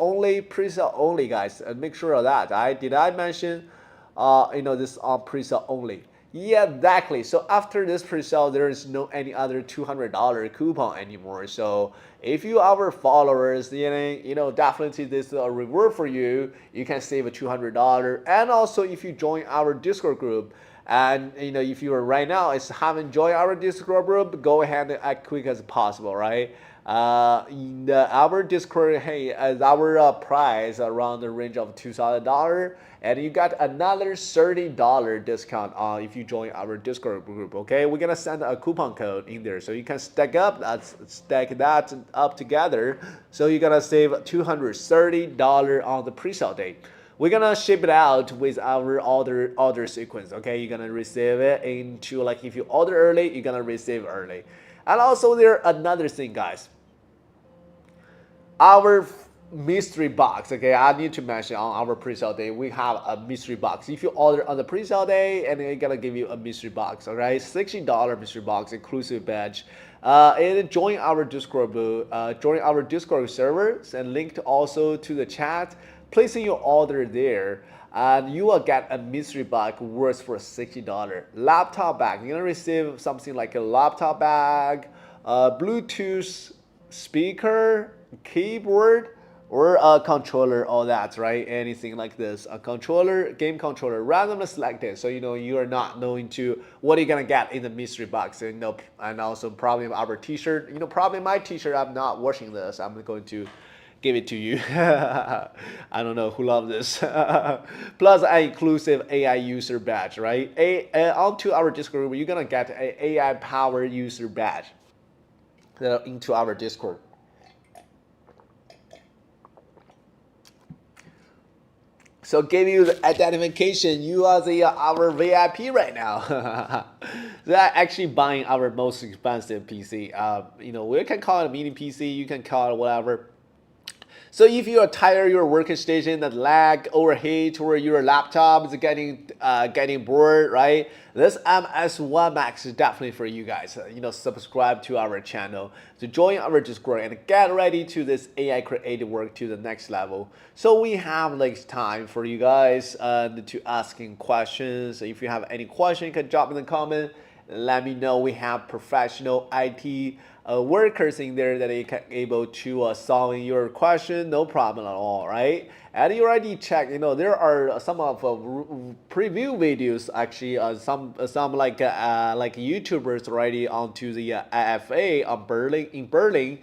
pre-sale only, guys. And make sure of that. Did I mention this on pre-sale only? Yeah, exactly. So after this pre-sale, there is no any other $200 coupon anymore. So if you are our followers, definitely this is a reward for you. You can save a $200. And also if you join our Discord group, and if you are right now haven't joined our Discord group, go ahead and act quick as possible, right? Our Discord, hey, as our price around the range of $2,000, and you got another $30 discount if you join our Discord group. Okay, we're gonna send a coupon code in there, so you can stack that up together. So you're gonna save $230 on the pre-sale day. We're gonna ship it out with our order sequence. Okay, you're gonna receive it into, like, if you order early, you're gonna receive early. And also there another thing, guys. Our mystery box, okay, I need to mention on our pre-sale day, we have a mystery box. If you order on the pre-sale day, and they're gonna give you a mystery box, all right, $60 mystery box, inclusive badge. And join our Discord join our Discord servers, and linked also to the chat. Placing your order there, and you will get a mystery box worth for $60. Laptop bag, you're gonna receive something like a laptop bag, Bluetooth speaker, keyboard, or a controller, all that, right? Anything like this, a controller, game controller, randomly selected, so you are not knowing to what you're gonna get in the mystery box. And also probably our t-shirt, probably my t-shirt, I'm not washing this, I'm going to give it to you. I don't know who loves this. Plus an inclusive AI user badge, right? Onto our Discord, you're gonna get an AI power user badge into our Discord. So give you the identification, you are our VIP right now. They're actually buying our most expensive PC. We can call it a mini PC, you can call it whatever. So if you are tired of your workstation that lag, overheat, or your laptop is getting bored, right? This MS-1 Max is definitely for you guys. Subscribe to our channel to join our Discord and get ready to this AI creative work to the next level. So we have like time for you guys to asking questions. If you have any question, you can drop in the comment. Let me know. We have professional IT workers in there that are able to solve your question, no problem at all, right? And you already checked, there are some of preview videos actually, some like YouTubers already onto the IFA on Berlin.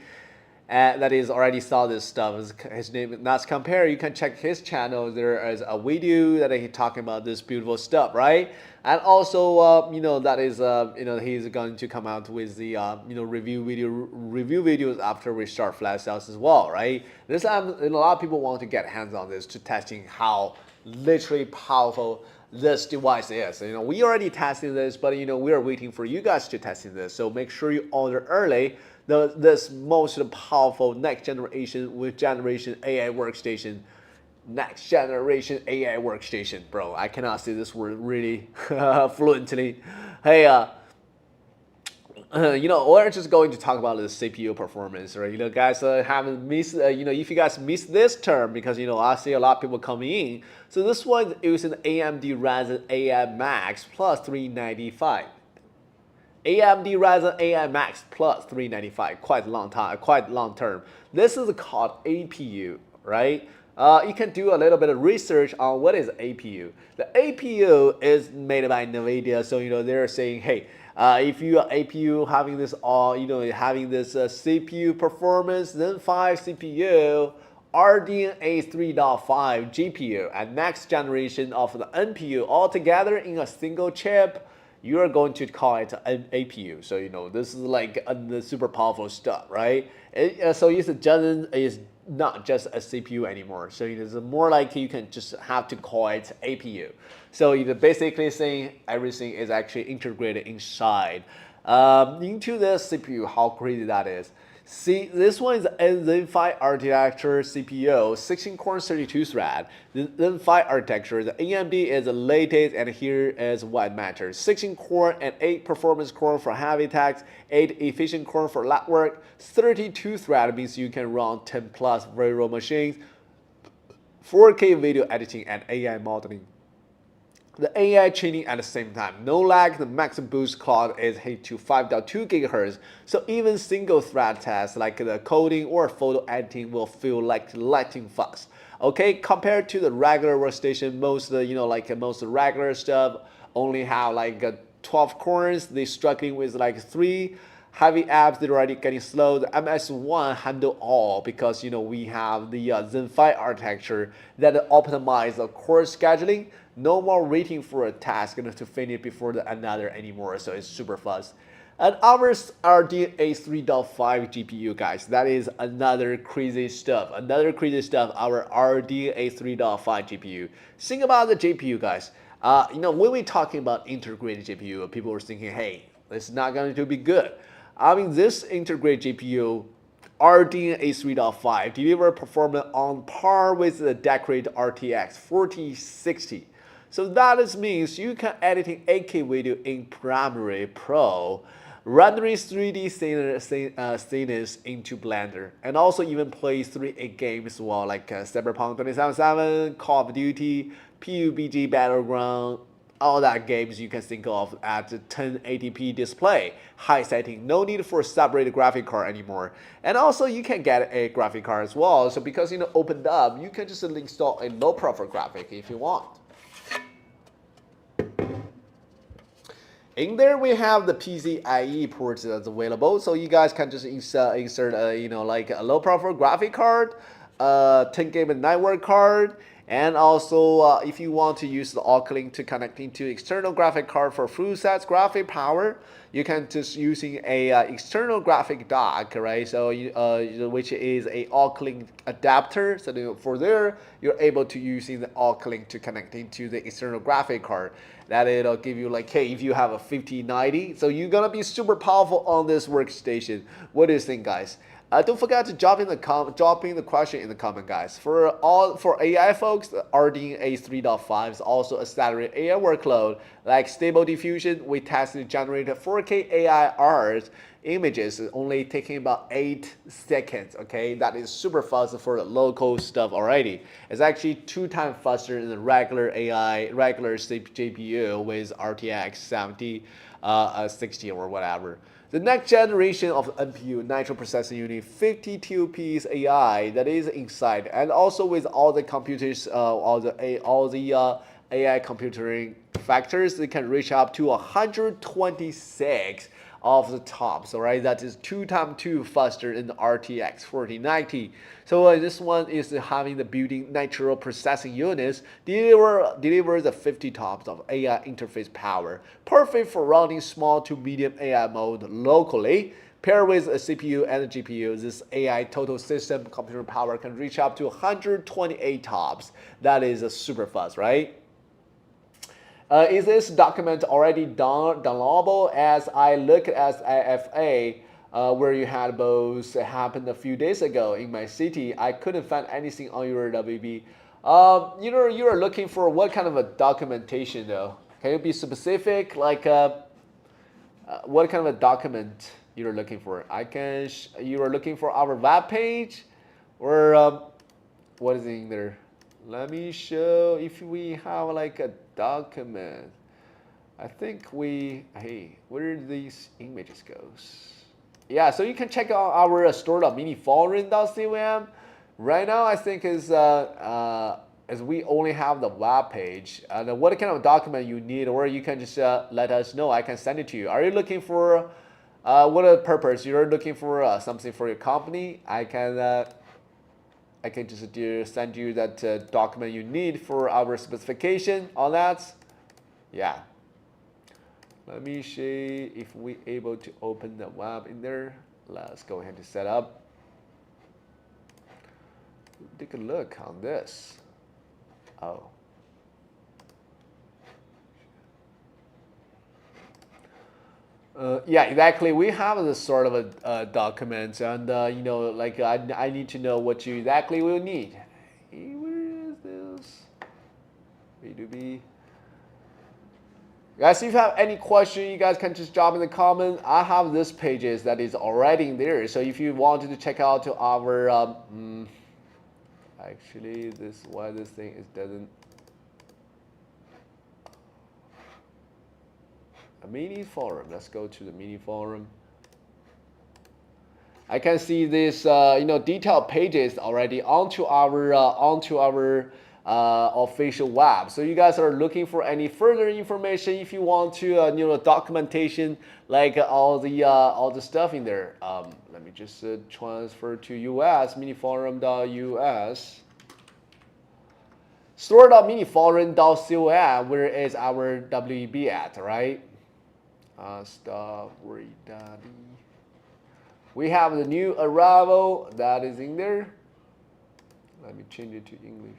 That is already saw this stuff. His name is Not Compare. You can check his channel. There is a video that he talking about this beautiful stuff, right? And also, that is, he's going to come out with the, review videos after we start flash sales as well, right? This a lot of people want to get hands on this to testing how literally powerful this device is. We already testing this, but we are waiting for you guys to testing this. So make sure you order early. This most powerful next generation with generation AI workstation. Next generation AI workstation, bro. I cannot say this word really fluently. Hey, we're just going to talk about the CPU performance, right? Guys, haven't missed, if you guys missed this term, because, I see a lot of people coming in. So this one is an AMD Ryzen AI Max plus 395. AMD Ryzen AI Max plus 395, quite long term. This is called APU, right? You can do a little bit of research on what is APU. The APU is made by NVIDIA, so they're saying, hey, if you are APU having this CPU performance, then 5 CPU, RDNA 3.5 GPU, and next generation of the NPU all together in a single chip, you are going to call it an APU. So this is like the super powerful stuff, right? So it's not just a CPU anymore. So it is more like you can just have to call it APU. So you're basically saying everything is actually integrated inside into the CPU. How crazy that is! See, this one is a Zen 5 architecture CPU, 16 core 32 thread. The Zen 5 architecture, the AMD is the latest, and here is what matters. 16 core and 8 performance core for heavy tasks, 8 efficient core for light work, 32 thread means you can run 10 plus very raw machines, 4K video editing and AI modeling. The AI training at the same time, no lag. The max boost clock is hit to 5.2 GHz. So even single thread tasks like the coding or photo editing will feel like lightning fast. Okay, compared to the regular workstation, most most regular stuff only have 12 cores. They struggling with 3 heavy apps. They're already getting slow. The MS1 handle all because we have the Zen 5 architecture that optimize the core scheduling. No more waiting for a task to finish before another anymore, so it's super fast. And ours RDNA 3.5 GPU, guys. That is another crazy stuff. Our RDNA 3.5 GPU. Think about the GPU, guys. When we're talking about integrated GPU, people are thinking, hey, it's not going to be good. I mean, this integrated GPU, RDNA 3.5, deliver performance on par with the decorated RTX 4060. So that means you can editing 8K video in Premiere Pro, rendering 3D scenes into Blender, and also even play 3A games as well, like Cyberpunk 2077, Call of Duty, PUBG Battleground, all that games you can think of at 1080p display, high setting, no need for separate graphic card anymore. And also you can get a graphic card as well. So because opened up, you can just install a low profile graphic if you want. In there we have the PCIe ports that's available, so you guys can just insert a low profile graphic card, 10 GB network card, and also if you want to use the All-Link to connect into external graphic card for full size graphic power, you can just using a external graphic dock, right? So which is a All-Link adapter. So for there, you're able to using the All-Link to connect into the external graphic card. That it'll give you hey, if you have a 5090, so you're gonna be super powerful on this workstation. What do you think, guys? Don't forget to drop in the question in the comment, guys. For AI folks, the Radeon A3.5 is also accelerate AI workload like Stable Diffusion. We tested to generate 4K AI art images, only taking about 8 seconds. Okay, that is super fast for local stuff already. It's actually 2 times faster than the regular GPU with RTX 7060 or whatever. The next generation of NPU, Nitro Processing Unit, 52 piece AI that is inside, and also with all the computers, all the AI computing factors, they can reach up to 126 of the tops. All right, that is 2 times 2 faster than the RTX 4090. So this one is having the built-in Nitro Processing Units deliver the 50 tops of AI interface power, perfect for running small to medium AI mode locally. Paired with a CPU and a GPU, this AI total system computer power can reach up to 128 tops. That is super fast, right? Is this document already downloadable? As I look at IFA, where you had both happened a few days ago in my city, I couldn't find anything on your WB. You're looking for what kind of a documentation though? Can you be specific? Like what kind of a document you're looking for? You are looking for our web page, or what is in there? Let me show if we have like a document. I think hey, where do these images goes? Yeah, so you can check out our store.miniforum.com. Right now, I think is we only have the web page. And what kind of document you need, or you can just let us know. I can send it to you. Are you looking for what purpose? You're looking for something for your company? I can just send you that document you need for our specification on that. Yeah. Let me see if we able to open the web in there. Let's go ahead and set up. Take a look on this. Oh. Yeah, exactly. We have this sort of a document, and like I need to know what you exactly will need. Hey, where is this? B2B. Guys, if you have any question, you guys can just drop in the comment. I have this pages that is already in there. So if you wanted to check out our, actually, why this thing doesn't. A mini forum. Let's go to the mini forum. I can see this, detailed pages already onto our official web. So you guys are looking for any further information. If you want to, documentation like all the stuff in there. Let me just transfer to US miniforum.us. Store.miniforum.com. Where is our WB at, right? Stuff daddy. We have the new arrival that is in there. Let me change it to English.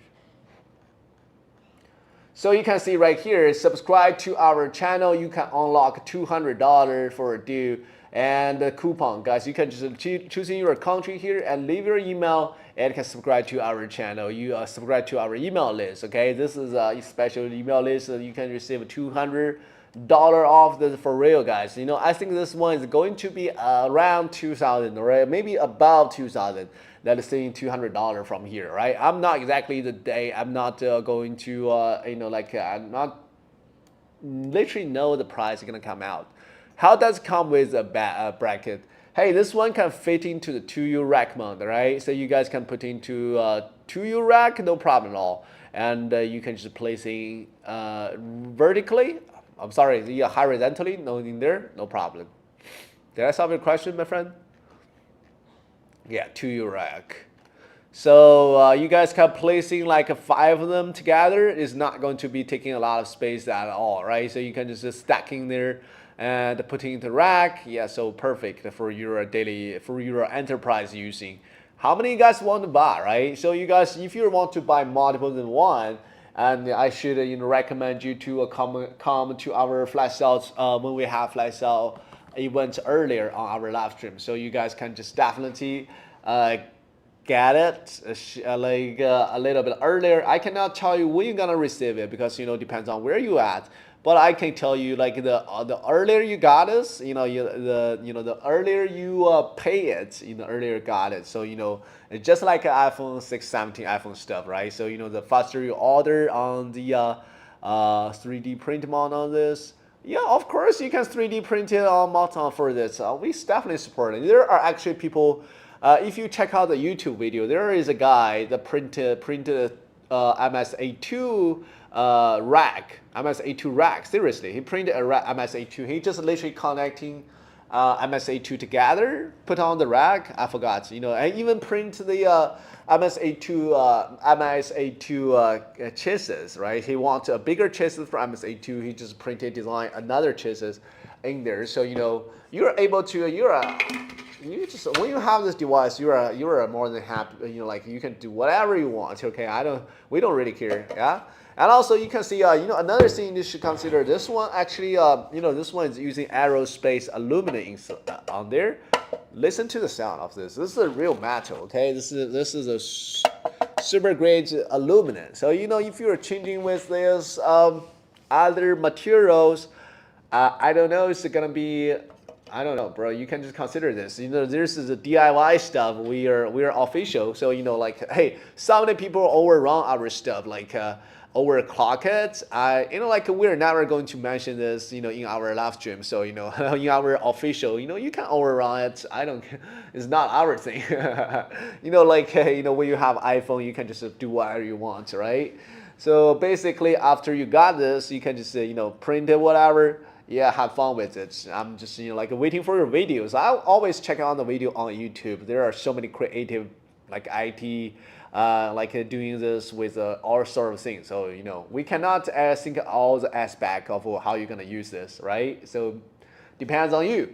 So you can see right here, subscribe to our channel. You can unlock $200 for a deal and the coupon. Guys, you can just choose in your country here and leave your email and can subscribe to our channel. You subscribe to our email list, okay? This is a special email list, so you can receive $200 off for real, guys. I think this one is going to be around 2,000, or maybe above 2,000. That is saying $200 from here, right? I'm not exactly the day. I'm not going to, I'm not literally know the price is gonna come out. How does it come with a bracket? Hey, this one can fit into the 2U rack mount, right? So you guys can put into 2U rack, no problem at all. And you can just place it vertically. I'm sorry, horizontally, no in there, no problem. Did I solve your question, my friend? Yeah, 2U rack. So you guys can placing like 5 of them together is not going to be taking a lot of space at all, right? So you can just stacking there and putting into rack. Yeah, so perfect for your enterprise using. How many you guys want to buy, right? So you guys, if you want to buy multiple than one, and I should recommend you to come to our flash sales when we have flash sale went earlier on our live stream, so you guys can just definitely get it like a little bit earlier. I cannot tell you when you're gonna receive it because depends on where you at. But I can tell you like the earlier you got it, the earlier you pay it, the earlier you got it. So it's just like an iPhone 6, 17, iPhone stuff, right? So the faster you order on the 3D print mount on this. Yeah, of course you can 3D print it on mount for this. We definitely support it. There are actually people. If you check out the YouTube video, there is a guy that printed MS-A2 rack. MS-A2 rack. Seriously, he printed a MS-A2. He just literally connecting MS-A2 together, put on the rack. I forgot. And even print the MS-A2 chassis. Right? He wants a bigger chassis for MS-A2. He just printed, design another chassis in there. So you're able to you just when you have this device, you're more than happy. Like you can do whatever you want. Okay, we don't really care. Yeah, and also you can see another thing you should consider. This one actually this one is using aerospace aluminum on there. Listen to the sound of this. This is a real metal. Okay, this is a super great aluminum. So if you're changing with this other materials, I don't know. It's gonna be. I don't know, bro. You can just consider this. This is a DIY stuff. We are official. So like, hey, so many people overrun our stuff, like overclock it. Like we're never going to mention this, in our live stream. So in our official, you can overrun it. I don't. It's not our thing. Like when you have iPhone, you can just do whatever you want, right? So basically, after you got this, you can just print it, whatever. Yeah, have fun with it. I'm just like waiting for your videos. I always check out the video on YouTube. There are so many creative like IT like doing this with all sort of things. So we cannot think all the aspect of how you're gonna use this, right? So depends on you.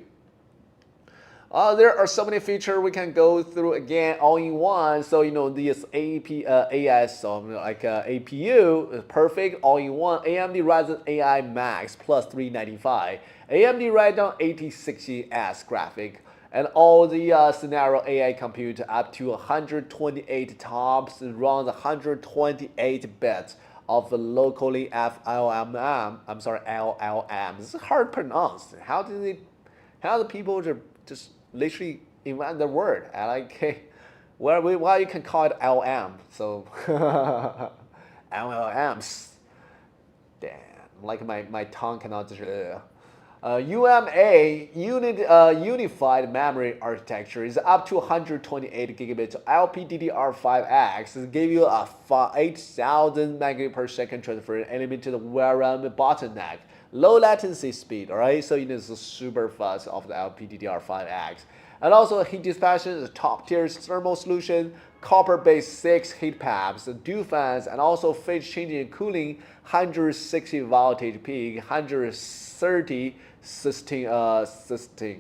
There are so many features we can go through again all in one. So this AS, so like APU is perfect all in one. AMD Ryzen AI Max plus 395, AMD Radeon 8060S graphic, and all the scenario AI compute up to 128 TOPS, runs 128 bits of locally LLM. I'm sorry, LLMs. This is hard to pronounce. How the people just literally invent the word? I like, why you can call it LM? So LLMs. Damn, like my tongue cannot just. UMA unified memory architecture is up to 128 gigabits LPDDR5X. It give you a 8,000 megabit per second transfer and limited VRAM bottleneck. Low latency speed, all right? So it's super fast of the LPDDR5X. And also heat dissipation is a top tier thermal solution, copper-based 6 heat pumps, dual fans, and also phase changing and cooling, 160 voltage peak, 130 sustain,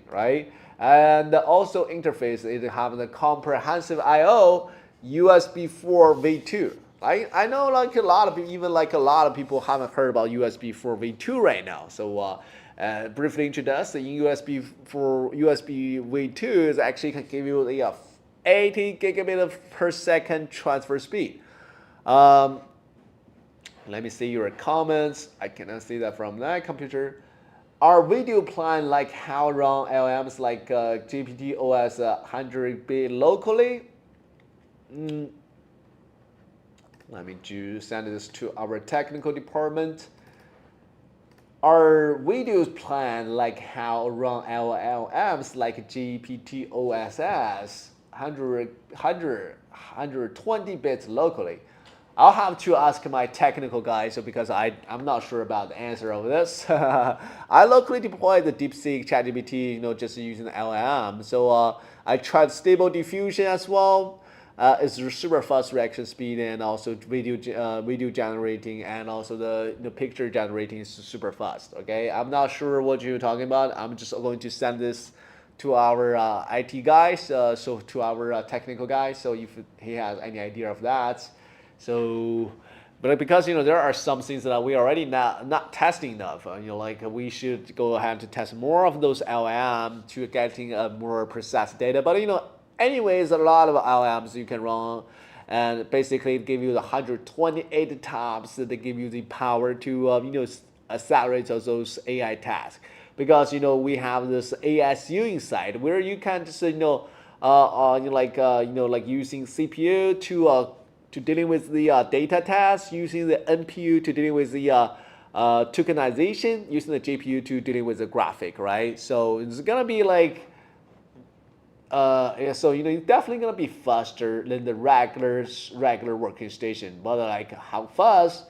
right? And also interface is having a comprehensive I/O USB 4 V2. I know like a lot of people haven't heard about USB 4 V2 right now. So briefly introduce the USB V2 is actually can give you the 80 gigabit per second transfer speed. Let me see your comments. I cannot see that from that computer. Our video plan like how run LLMs like GPT OS 100 locally. Let me just send this to our technical department. Our videos plan like how run LLMs like GPT OS 120 bits locally. I'll have to ask my technical guys because I'm not sure about the answer of this. I locally deployed the DeepSeek ChatGPT, just using the LLM. So I tried stable diffusion as well. It's super fast reaction speed and also video generating and also the picture generating is super fast. Okay, I'm not sure what you're talking about. I'm just going to send this to our IT guys, so to our technical guys. So if he has any idea of that. So But because there are some things that we already not testing enough, like we should go ahead to test more of those LLM to getting a more precise data. But anyways, a lot of LLMs you can run, and basically give you the 128 times that they give you the power to accelerate those AI tasks. Because we have this ASU inside where you can just like using CPU to dealing with the data tasks, using the NPU to dealing with the tokenization, using the GPU to dealing with the graphic, right? So it's gonna be like, so it's definitely gonna be faster than the regular workstation. But like how fast?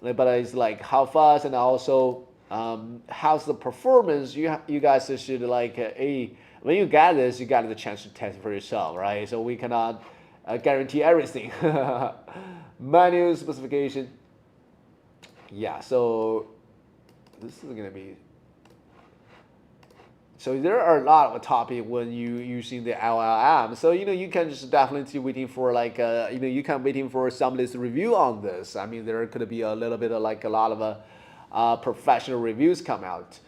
But it's like how fast, and also how's the performance? You guys should like when you get this, you got the chance to test for yourself, right? So we cannot guarantee everything. Manual specification. Yeah, so this is gonna be. So there are a lot of topic when you using the LLM. So you can just definitely waiting for like you can waiting for somebody's review on this. I mean, there could be a little bit of like a lot of professional reviews come out.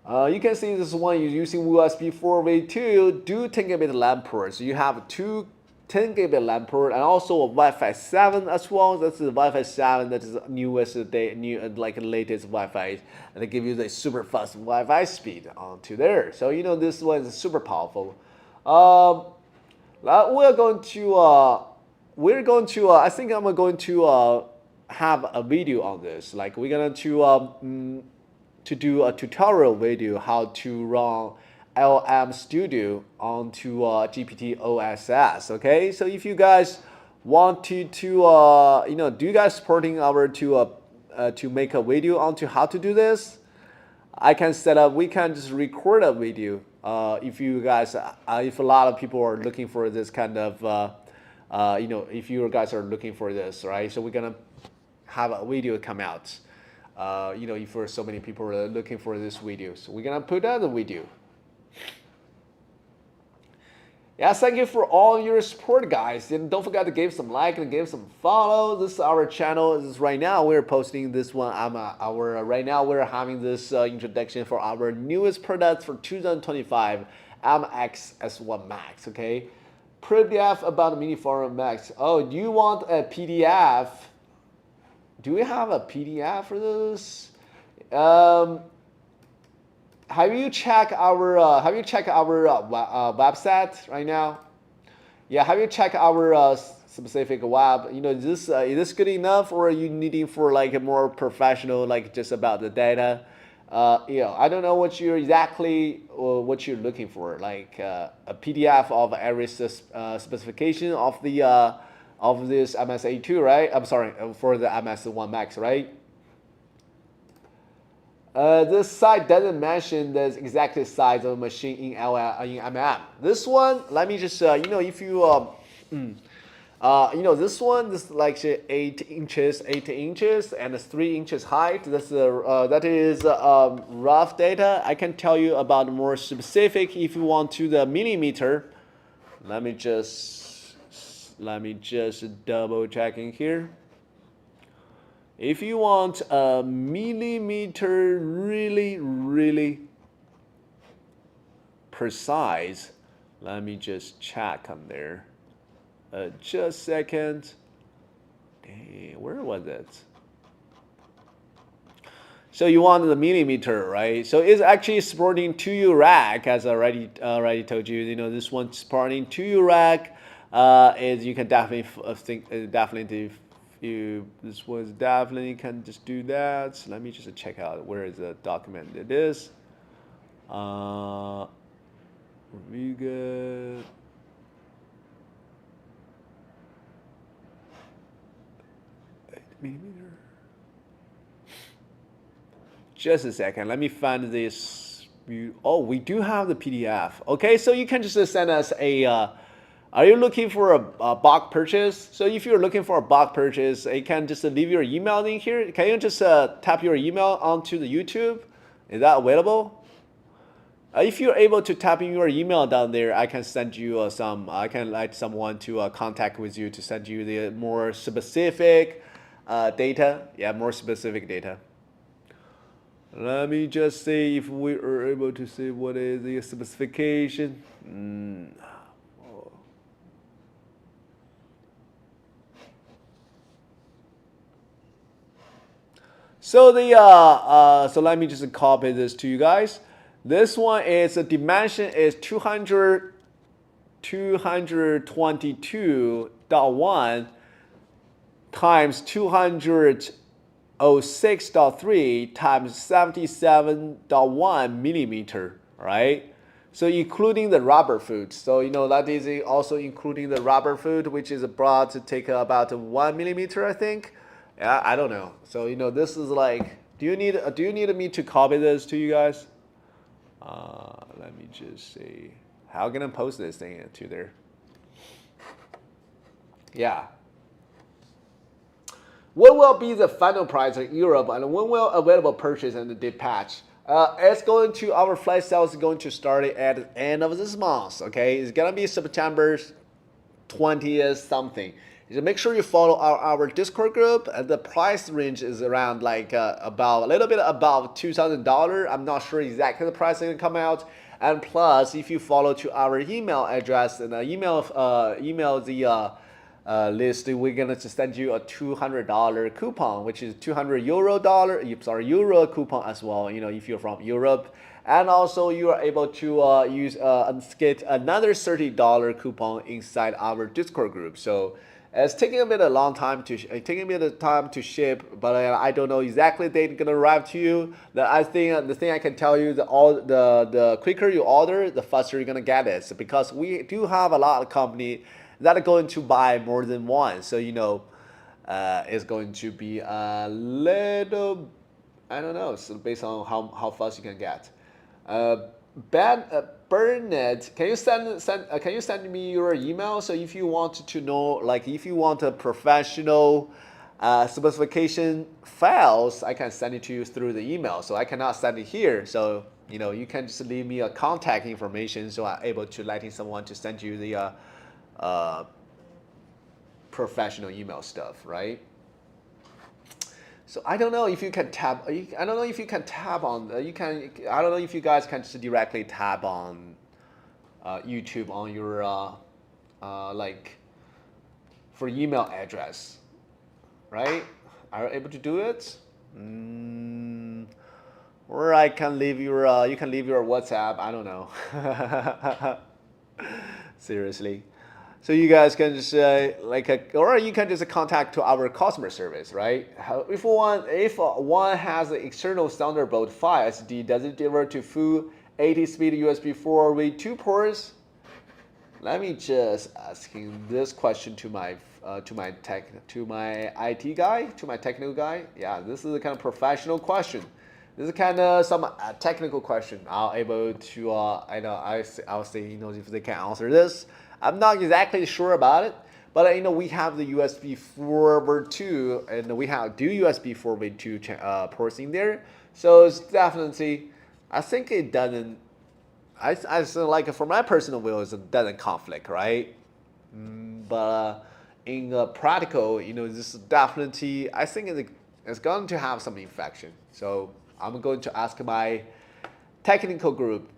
You can see this one you're using USB 4v2, do 10 gigabit LAN port. So you have two 10 gigabit LAN port and also a Wi-Fi 7 as well. That's the Wi-Fi 7 that is the newest, like latest Wi-Fi, and they give you the super fast Wi-Fi speed onto there. So this one is super powerful. We're going to I think I'm going to have a video on this. Like we're going to do a tutorial video how to run LM Studio onto GPT OSS. Okay, so if you guys want to do you guys supporting our to make a video onto how to do this, I can set up. We can just record a video. If you guys, if a lot of people are looking for this kind of, if you guys are looking for this, right? So we're gonna have a video come out. If for so many people are looking for this video, so we're gonna put out the video. Yes, thank you for all your support, guys. And don't forget to give some like and give some follow. This is our channel. This is right now we're posting this one. Right now we're having this introduction for our newest product for 2025, MS-S1 MAX. Okay, PDF about the MINISFORUM MS-S. Oh, do you want a PDF? Do we have a PDF for this? Have you checked our website right now? Yeah, have you checked our specific web? Is this good enough, or are you needing for like a more professional, like just about the data? I don't know what you're looking for, like a PDF of every specification of the of this MSA2, right? I'm sorry, for the MS-S1 MAX, right? This site doesn't mention the exact size of the machine in mm. This one, let me just if you this one, this is like 8 inches, and it's 3 inches height. That is rough data. I can tell you about more specific if you want to the millimeter. Let me just double checking here. If you want a millimeter really precise, let me just check on there. Just a second. Dang, where was it? So you want the millimeter, right? So it's actually supporting 2U rack, as I already told you. This one's supporting 2U rack. Is you can definitely this was definitely can just do that. So let me just check out where is the document it is. Review good. Millimeter. Just a second. Let me find this. Oh, we do have the PDF. Okay, so you can just send us a. Are you looking for a bulk purchase? So if you're looking for a bulk purchase, you can just leave your email in here. Can you just tap your email onto the YouTube? Is that available? If you're able to tap in your email down there, I can send you I can let someone to contact with you to send you the more specific data. Yeah, more specific data. Let me just see if we are able to see what is the specification. So so let me just copy this to you guys. This one is the dimension is 222.1 times 206.3 times 77.1 millimeter, right? So including the rubber foot. So that is also including the rubber foot, which is brought to take about 1 millimeter, I think. Yeah, I don't know. So this is like, do you need me to copy this to you guys? Let me just see. How can I post this thing to there? Yeah. What will be the final price in Europe, and when will available purchase and dispatch? It's going to, our flash sale is going to start at the end of this month. Okay, it's gonna be September 20th something. So make sure you follow our Discord group, and the price range is around like about a little bit above $2,000. I'm not sure exactly the price is gonna come out. And plus, if you follow to our email address and email the list, we're gonna send you a $200 coupon, which is euro coupon as well. If you're from Europe, and also you are able to get another $30 coupon inside our Discord group. So it's taking a bit of time to ship, but I don't know exactly the date it's gonna arrive to you. The thing I can tell you, the quicker you order, the faster you're gonna get it. So because we do have a lot of company that are going to buy more than one, so it's going to be a little, I don't know. So based on how fast you can get. Bernard, can you send me your email? So if you want to know, like if you want a professional specification files, I can send it to you through the email. So I cannot send it here. So you can just leave me a contact information, so I'm able to letting someone to send you the professional email stuff, right? So I don't know if you can tab. I don't know if you can tab on. I don't know if you guys can just directly tab on YouTube on your like for email address, right? Are you able to do it? Or I can leave your. You can leave your WhatsApp. I don't know. Seriously. So you guys can just or you can just contact to our customer service, right? If one has an external Thunderbolt 5 SD, does it deliver to full 80-speed USB 4 with 2 ports? Let me just asking this question to my IT guy, to my technical guy. Yeah, this is a kind of professional question. This is kind of some technical question. I'll able to I'll say if they can answer this. I'm not exactly sure about it, but we have the USB 4/2, and we have USB 4/2 ports in there. So it's definitely, I think it doesn't. I like for my personal view, it doesn't conflict, right? But in practical, this is definitely, I think it's going to have some infection. So I'm going to ask my technical group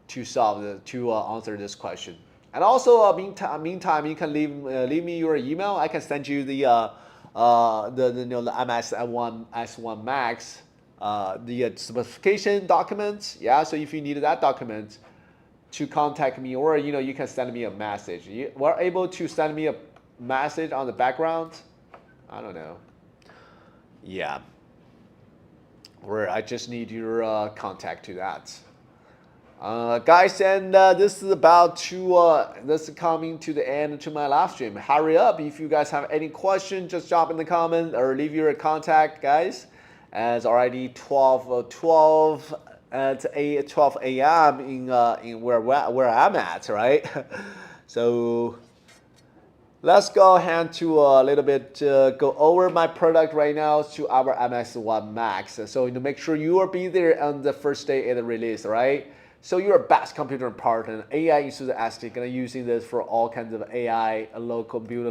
to answer this question. And also, meantime, you can leave me your email. I can send you the MS-S1 MAX, the specification documents. Yeah, so if you need that document, to contact me, or you can send me a message. You were able to send me a message on the background. I don't know. Yeah. Or I just need your contact to that. Guys, and this is this is coming to the end to my live stream. Hurry up! If you guys have any questions, just drop in the comment or leave your contact, guys. As already 12 a.m. in where I'm at, right? So let's go ahead to a little bit go over my product right now to our MS-S1 MAX. So make sure you will be there on the first day of the release, right? So your best computer part and AI enthusiastic, and using this for all kinds of AI, low computer.